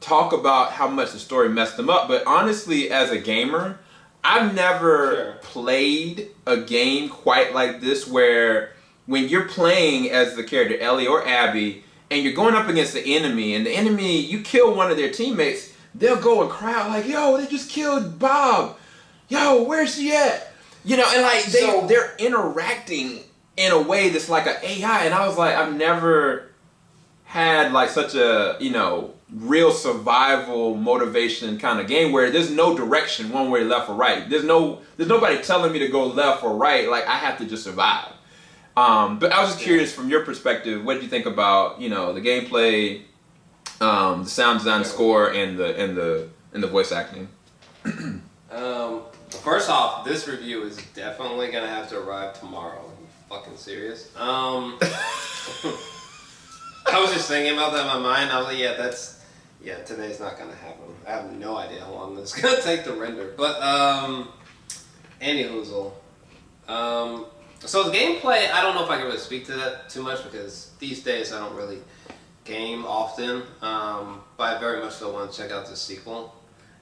talk about how much the story messed them up. But honestly, as a gamer, I've never played a game quite like this where when you're playing as the character Ellie or Abby and you're going up against the enemy and the enemy, you kill one of their teammates, they'll go and cry out like, yo, they just killed Bob. Yo, where's he at? And like they're interacting in a way that's like an AI, and I was like, I've never had like such a, real survival motivation kind of game where there's no direction one way, left or right. There's nobody telling me to go left or right. Like I have to just survive. But I was just curious from your perspective, what did you think about, the gameplay, the sound design, the score, and the voice acting? First off, this review is definitely gonna have to arrive tomorrow. Are you fucking serious? I was just thinking about that in my mind. I was like, today's not gonna happen. I have no idea how long this is gonna take to render. But anyhoozle. So the gameplay, I don't know if I can really speak to that too much because these days I don't really game often. But I very much so want to check out the sequel.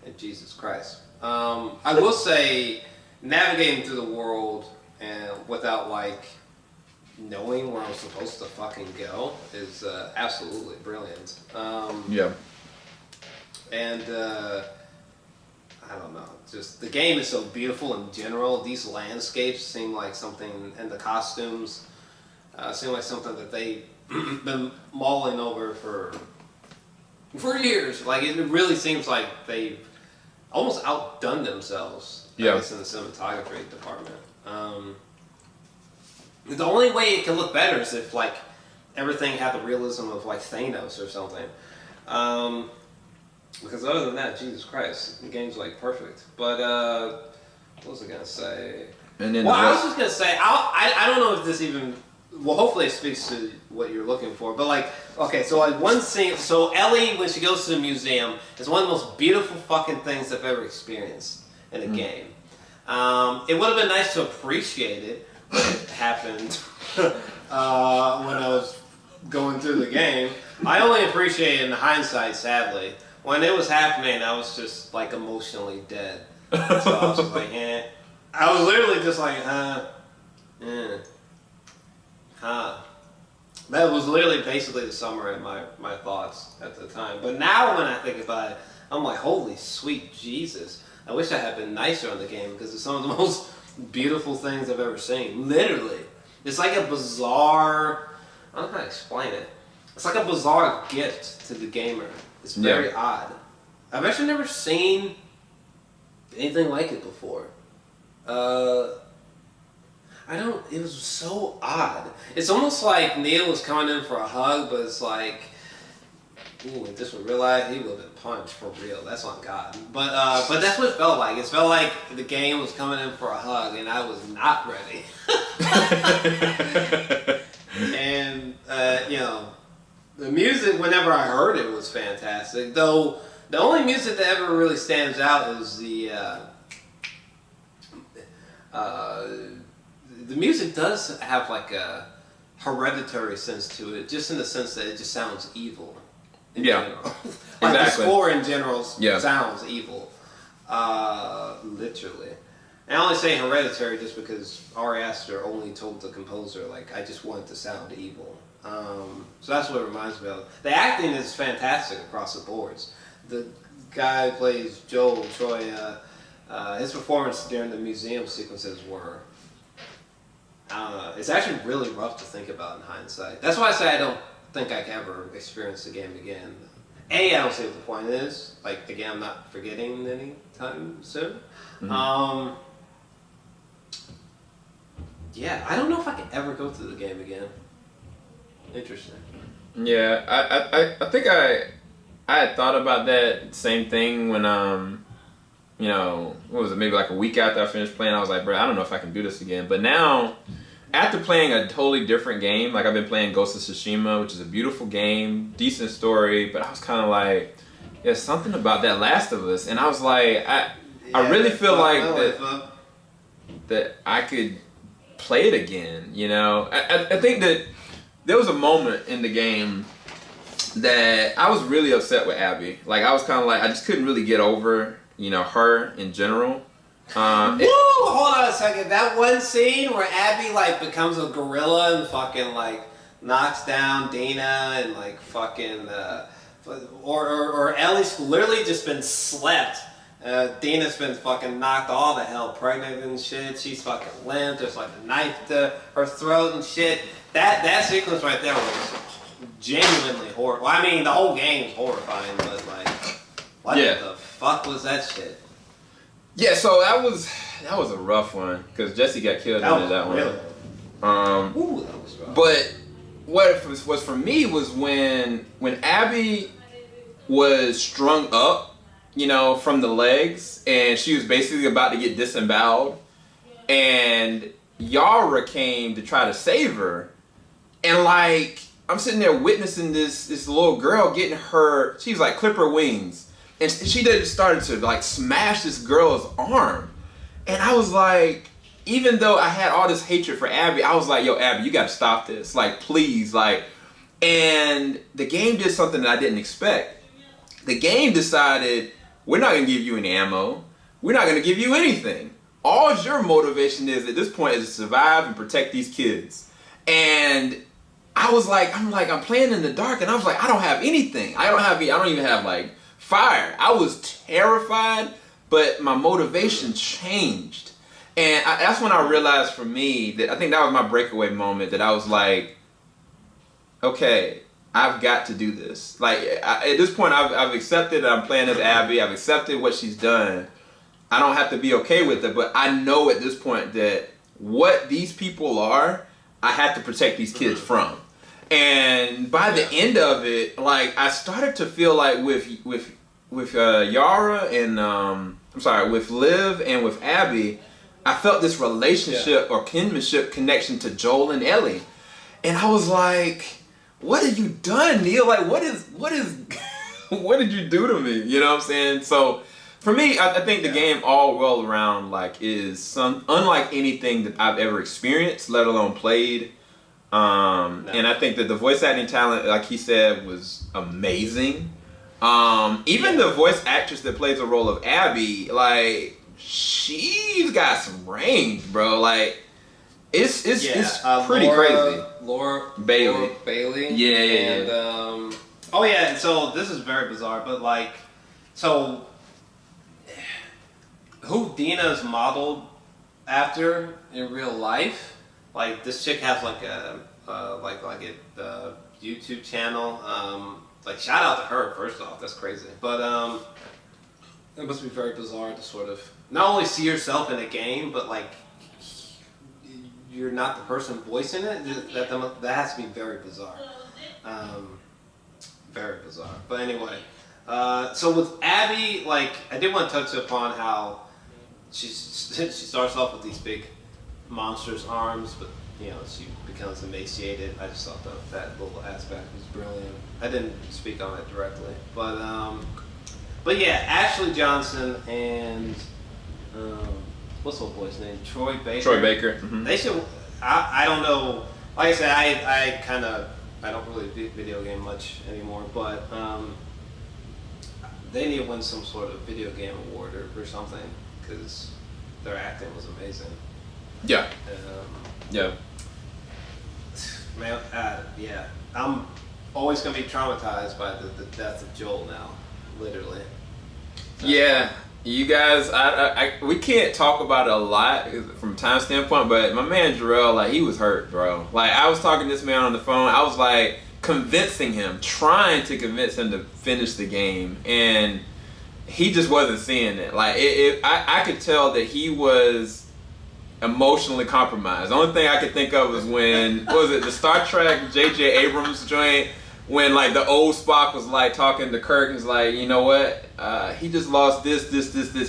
And Jesus Christ. I will say, navigating through the world and without like knowing where I'm supposed to fucking go is absolutely brilliant. And I don't know, just the game is so beautiful in general. These landscapes seem like something, and the costumes seem like something that they've been mulling over for years. Like it really seems like they've almost outdone themselves, I guess, in the cinematography department. The only way it can look better is if like everything had the realism of like Thanos or something. Because other than that, Jesus Christ, the game's like perfect. But what was I gonna say? And then I was just gonna say I don't know if this even. Well, hopefully it speaks to what you're looking for. But like, okay, so like one scene. So Ellie, when she goes to the museum, is one of the most beautiful fucking things I've ever experienced in a game. It would have been nice to appreciate it when it happened when I was going through the game. I only appreciate it in hindsight, sadly. When it was happening, I was just like emotionally dead. So I was just like, I was literally just like, That was literally basically the summary of my thoughts at the time. But now when I think about it, I'm like, holy sweet Jesus. I wish I had been nicer on the game because it's some of the most beautiful things I've ever seen. Literally. It's like a bizarre, I don't know how to explain it. It's like a bizarre gift to the gamer. It's very odd. I've actually never seen anything like it before. It was so odd. It's almost like Neil was coming in for a hug, but it's like, ooh, if this were real life, he would have been punched for real. That's on God. But that's what it felt like. It felt like the game was coming in for a hug, and I was not ready. And, the music, whenever I heard it, was fantastic. Though, the only music that ever really stands out is the music does have like a hereditary sense to it, just in the sense that it just sounds evil in general. Like the score in general sounds evil, literally. And I only say hereditary just because Ari Aster only told the composer, like, I just want it to sound evil. So that's what it reminds me of. The acting is fantastic across the boards. The guy who plays Joel, Troy, his performance during the museum sequences were, it's actually really rough to think about in hindsight. That's why I say I don't think I can ever experience the game again. I don't see what the point is. Like, again, I'm not forgetting anything. time soon. Mm-hmm. Yeah, I don't know if I could ever go through the game again. Interesting. Yeah, I think I had thought about that same thing when you know, what was it, maybe like a week after I finished playing, I was like, bro, I don't know if I can do this again. But now, after playing a totally different game, like I've been playing Ghost of Tsushima, which is a beautiful game, decent story, but I was kind of like, there's something about that Last of Us, and I was like, I really feel like that I could play it again, you know? I think that there was a moment in the game that I was really upset with Abby. Like, I was kind of like, I just couldn't really get over, you know, her in general. Hold on a second. That one scene where Abby, like, becomes a gorilla and fucking, like, knocks down Dina and, like, fucking, or Ellie's literally just been slept. Dina's been fucking knocked all the hell pregnant and shit. She's fucking limp. There's like a knife to her throat and shit. That sequence right there was genuinely horrible. Well, I mean, the whole game's horrifying, but like, what the fuck was that shit? Yeah, so that was a rough one because Jesse got killed in that one. Ooh, that was rough. But what was for me was when Abby was strung up, you know, from the legs, and she was basically about to get disemboweled, and Yara came to try to save her, and like I'm sitting there witnessing this little girl getting her, she was like clip her wings, and she just started to like smash this girl's arm, and I was like, even though I had all this hatred for Abby, I was like, yo, Abby, you gotta stop this, like please, like. And the game did something that I didn't expect. The game decided, we're not going to give you any ammo. We're not going to give you anything. All your motivation is at this point is to survive and protect these kids. And I was like, I'm playing in the dark, and I was like, I don't have anything. I don't even have like fire. I was terrified, but my motivation changed. And that's when I realized for me that I think that was my breakaway moment, that I was like, okay, I've got to do this. Like, at this point, I've accepted that I'm playing as Abby. I've accepted what she's done. I don't have to be okay with it, but I know at this point that what these people are, I have to protect these kids from. And by the end of it, like, I started to feel like with Yara and with Liv and with Abby, I felt this relationship or kinship connection to Joel and Ellie, and I was like, what have you done, Neil? Like, what is what did you do to me? You know what I'm saying? So for me, I think the game all around like is unlike anything that I've ever experienced, let alone played. And I think that the voice acting talent, like he said, was amazing. Even the voice actress that plays the role of Abby, like, she's got some range, bro. Like, it's pretty crazy. Laura Bailey. Yeah. And and so this is very bizarre, but like, so who Dina's modeled after in real life? Like, this chick has like a YouTube channel. Like, shout out to her first off. That's crazy. But it must be very bizarre to sort of not only see yourself in a game, but like, you're not the person voicing it. That has to be very bizarre. Very bizarre. But anyway, so with Abby, like, I did want to touch upon how she starts off with these big monstrous arms, but you know, she becomes emaciated. I just thought that little aspect was brilliant. I didn't speak on it directly, but yeah, Ashley Johnson and what's the old boy's name? Troy Baker. Mm-hmm. They should. I don't know. Like I said, I don't really video game much anymore, but they need to win some sort of video game award or something, because their acting was amazing. Yeah. Yeah. Man, I'm always gonna be traumatized by the death of Joel now, literally. Yeah. You guys, we can't talk about it a lot from a time standpoint, but my man Jor-Els, like, he was hurt, bro. Like, I was talking to this man on the phone. I was like trying to convince him to finish the game, and he just wasn't seeing it. Like I could tell that he was emotionally compromised. The only thing I could think of was when what was it, the Star Trek J.J. Abrams joint, when like the old Spock was like talking to Kirk and was like, you know what, he just lost this.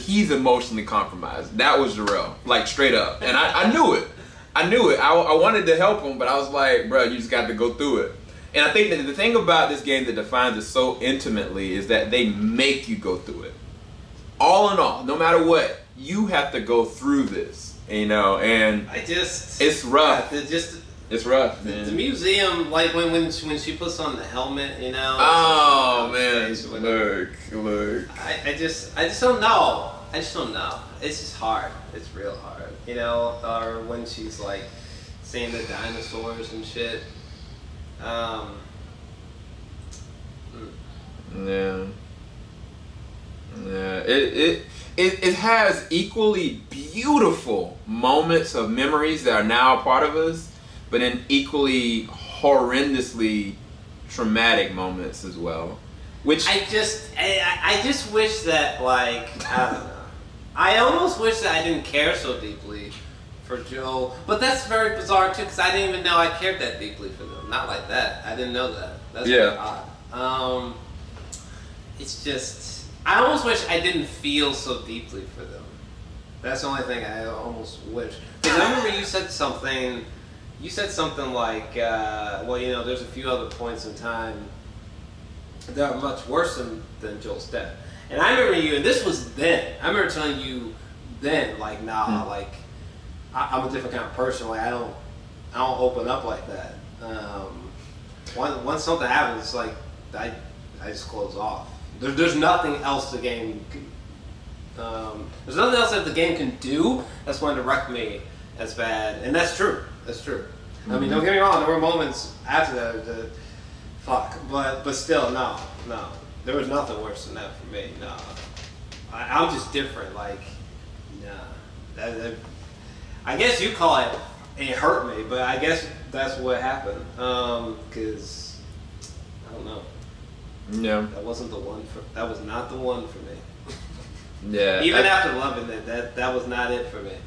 He's emotionally compromised. That was Jor-El, like straight up. And I knew it. I wanted to help him, but I was like, bro, you just got to go through it. And I think that the thing about this game that defines it so intimately is that they make you go through it. All in all, no matter what, you have to go through this, you know, and it's rough. It's rough, man. The museum, like when she puts on the helmet, you know. Oh man, look. I just don't know. I just don't know. It's just hard. It's real hard, you know. Or when she's like seeing the dinosaurs and shit. Yeah. It has equally beautiful moments of memories that are now a part of us, but in equally horrendously traumatic moments as well. Which I just wish that, like, I don't know. I almost wish that I didn't care so deeply for Joe, but that's very bizarre too, because I didn't even know I cared that deeply for them. Not like that. I didn't know that. That's very odd. It's just, I almost wish I didn't feel so deeply for them. That's the only thing I almost wish. Because I remember you said something like, well, you know, there's a few other points in time that are much worse than Joel's death. And I remember you, and this was then. I remember telling you then, like, nah, like, I'm a different kind of person. Like, I don't open up like that. Once something happens, it's like I just close off. There's nothing else the game. There's nothing else that the game can do that's going to wreck me as bad, and that's true. That's true. Mm-hmm. I mean, don't get me wrong. There were moments after that, but still, no. There was nothing worse than that for me. No, I'm just different. Like, nah. I guess you call it hurt me, but I guess that's what happened. Because I don't know. Yeah. That wasn't the one that was not the one for me. Yeah. Even after loving it, that was not it for me.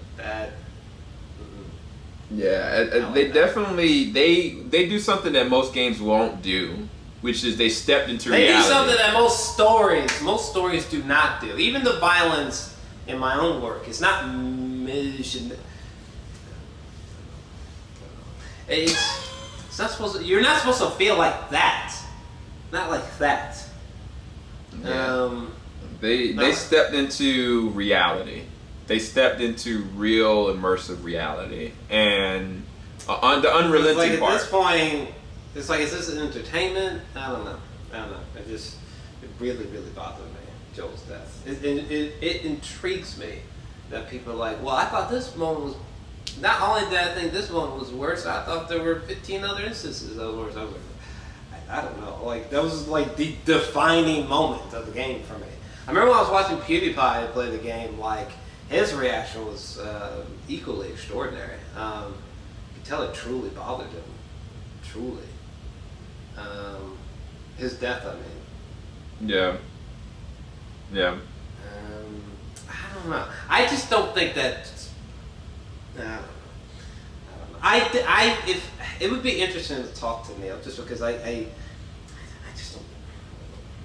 They definitely they do something that most games won't do, which is they stepped into reality. They do something that most stories do not do. Even the violence in my own work, it's not it's not supposed to, you're not supposed to feel like that. Not like that. Yeah. They stepped into reality. They stepped into real immersive reality, and the unrelenting like part. At this point, it's like, is this an entertainment? I don't know. It really bothered me, Joel's death. It intrigues me that people are like, well, I thought this moment was. Not only did I think this one was worse, I thought there were 15 other instances that was worse. I was like, I don't know. Like, that was like the defining moment of the game for me. I remember when I was watching PewDiePie play the game, like, his reaction was equally extraordinary. You could tell it truly bothered him. Truly. His death, I mean. Yeah. I don't know. I just don't think that. I don't know. If it would be interesting to talk to Neil, just because I just don't.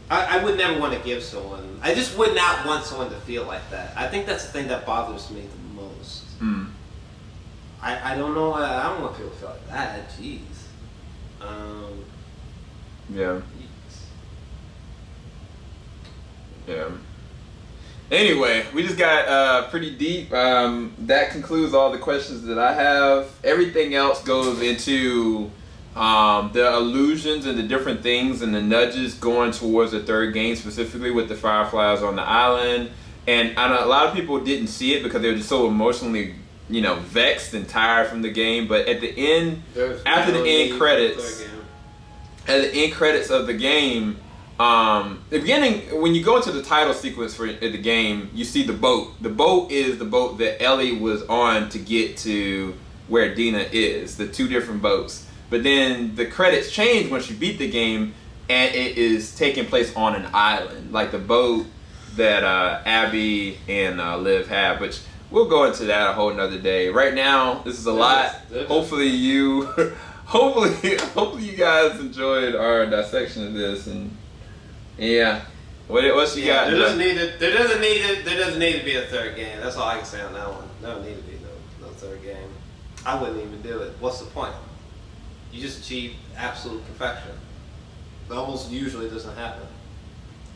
I would never want to give someone. I just would not want someone to feel like that. I think that's the thing that bothers me the most. I don't know. I don't want people to feel like that. Jeez. Yeah. Anyway, we just got pretty deep. That concludes all the questions that I have. Everything else goes into the illusions and the different things and the nudges going towards the third game, specifically with the Fireflies on the island. And I know a lot of people didn't see it because they were just so emotionally, vexed and tired from the game. But at the end, after the end credits of the game, the beginning, when you go into the title sequence for the game, you see the boat. The boat is the boat that Ellie was on to get to where Dina is, the two different boats. But then the credits change once you beat the game, and it is taking place on an island. Like, the boat that Abby and Liv have, which we'll go into that a whole nother day. Right now, this is a lot. Hopefully you you guys enjoyed our dissection of this, and yeah. What's you got? There doesn't need to be a third game. That's all I can say on that one. There don't need to be no third game. I wouldn't even do it. What's the point? You just achieve absolute perfection. It almost usually doesn't happen.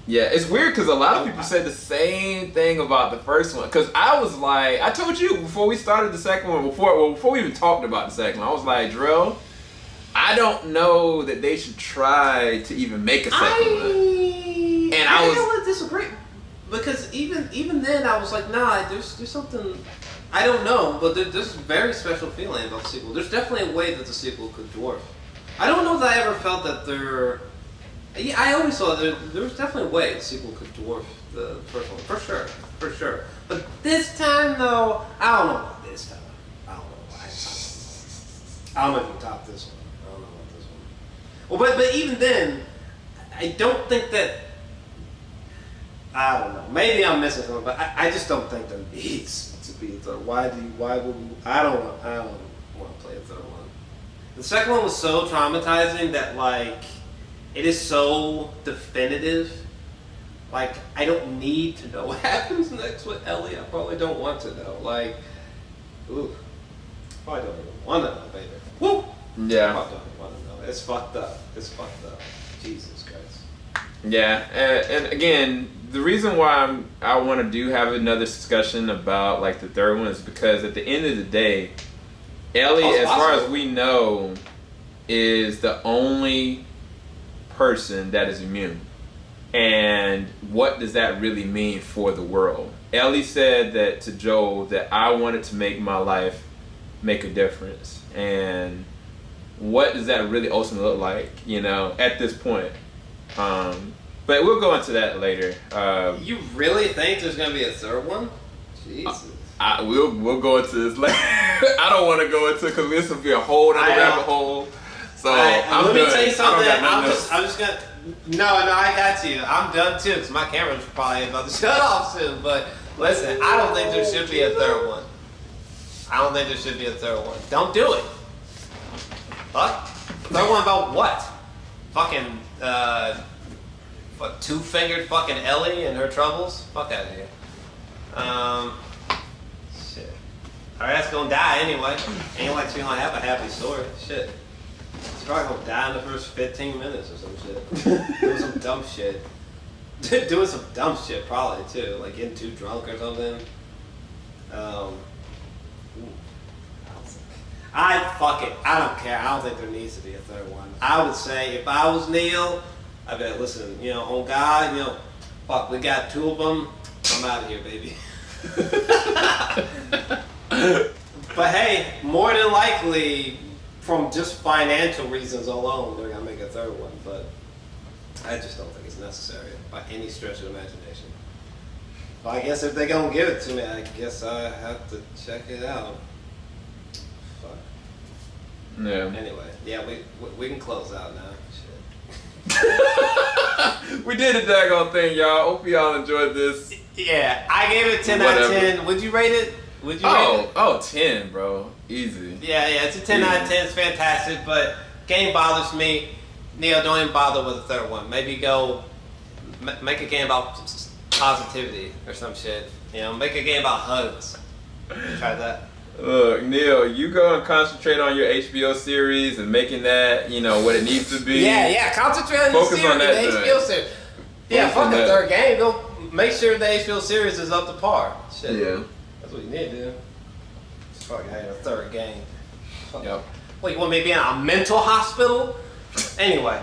Yeah, it's weird because a lot of people said the same thing about the first one. Because I was like, I told you before we started the second one, before we even talked about the second one, I was like, Jor-El, I don't know that they should try to even make a second one. And I would disagree, because even then I was like, nah, there's something, I don't know, but there's a very special feeling about the sequel. There's definitely a way that the sequel could dwarf. I don't know that I ever felt that yeah, I always thought there was definitely a way the sequel could dwarf the first one, for sure. But this time though, I don't know about this time. I don't know why. I don't know if you can top this one. I don't know about this one. Well, but even then, I don't think that. I don't know. Maybe I'm missing something, but I just don't think there needs to be a third. Why would we, I don't want to play a third one. The second one was so traumatizing that like it is so definitive. Like I don't need to know what happens next with Ellie. I probably don't want to know. Like, ooh, probably don't even want to know, baby. Woo. Yeah. I probably don't want to know. It's fucked up. Jesus Christ. Yeah, and again, the reason why I want to have another discussion about like the third one is because at the end of the day, Ellie, as far as we know, is the only person that is immune. And what does that really mean for the world? Ellie said that to Joel that I wanted to make my life make a difference. And what does that really ultimately look like, you know, at this point? But we'll go into that later. You really think there's gonna be a third one? Jesus. We'll go into this later. I don't want to go into because this will be a whole other rabbit hole. So let me tell you something. I'm just gonna. No, I got you. I'm done too because my camera's probably about to shut off soon. But listen, I don't think there should be a third one. Don't do it. Fuck. Third one about what? Fucking two-fingered fucking Ellie and her troubles? Fuck out of here. Shit. Her ass gonna die anyway. Ain't like she gonna have a happy story. Shit. She's probably gonna die in the first 15 minutes or some shit. Doing some dumb shit. Doing some dumb shit probably too. Like getting too drunk or something. Fuck it. I don't care. I don't think there needs to be a third one. I would say if I was Neil, I bet, listen, you know, on God, you know, fuck, we got two of them. I'm out of here, baby. But hey, more than likely, from just financial reasons alone, they're gonna make a third one. But I just don't think it's necessary by any stretch of the imagination. But I guess if they're gonna give it to me, I guess I have to check it out. Fuck. Yeah. Anyway, yeah, we can close out now. We did a daggone thing, y'all. Hope y'all enjoyed this. Yeah, I gave it 10 out of 10. Would you rate it? Rate it? 10, bro. Easy. Yeah, it's a 10 out of 10. It's fantastic, but game bothers me. Neil, don't even bother with a third one. Maybe go make a game about positivity or some shit. You know, make a game about hugs. Try that. Look, Neil, you go and concentrate on your HBO series and making that, you know, what it needs to be. Yeah, concentrate on the series, the HBO series. Yeah, fuck the third game. Go make sure the HBO series is up to par. Shit. Yeah. That's what you need to do. Just fucking have a third game. Yep. What, you want me to be in a mental hospital? Anyway,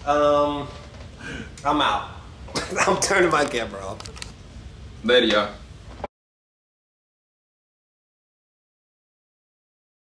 I'm out. I'm turning my camera off. Later, y'all.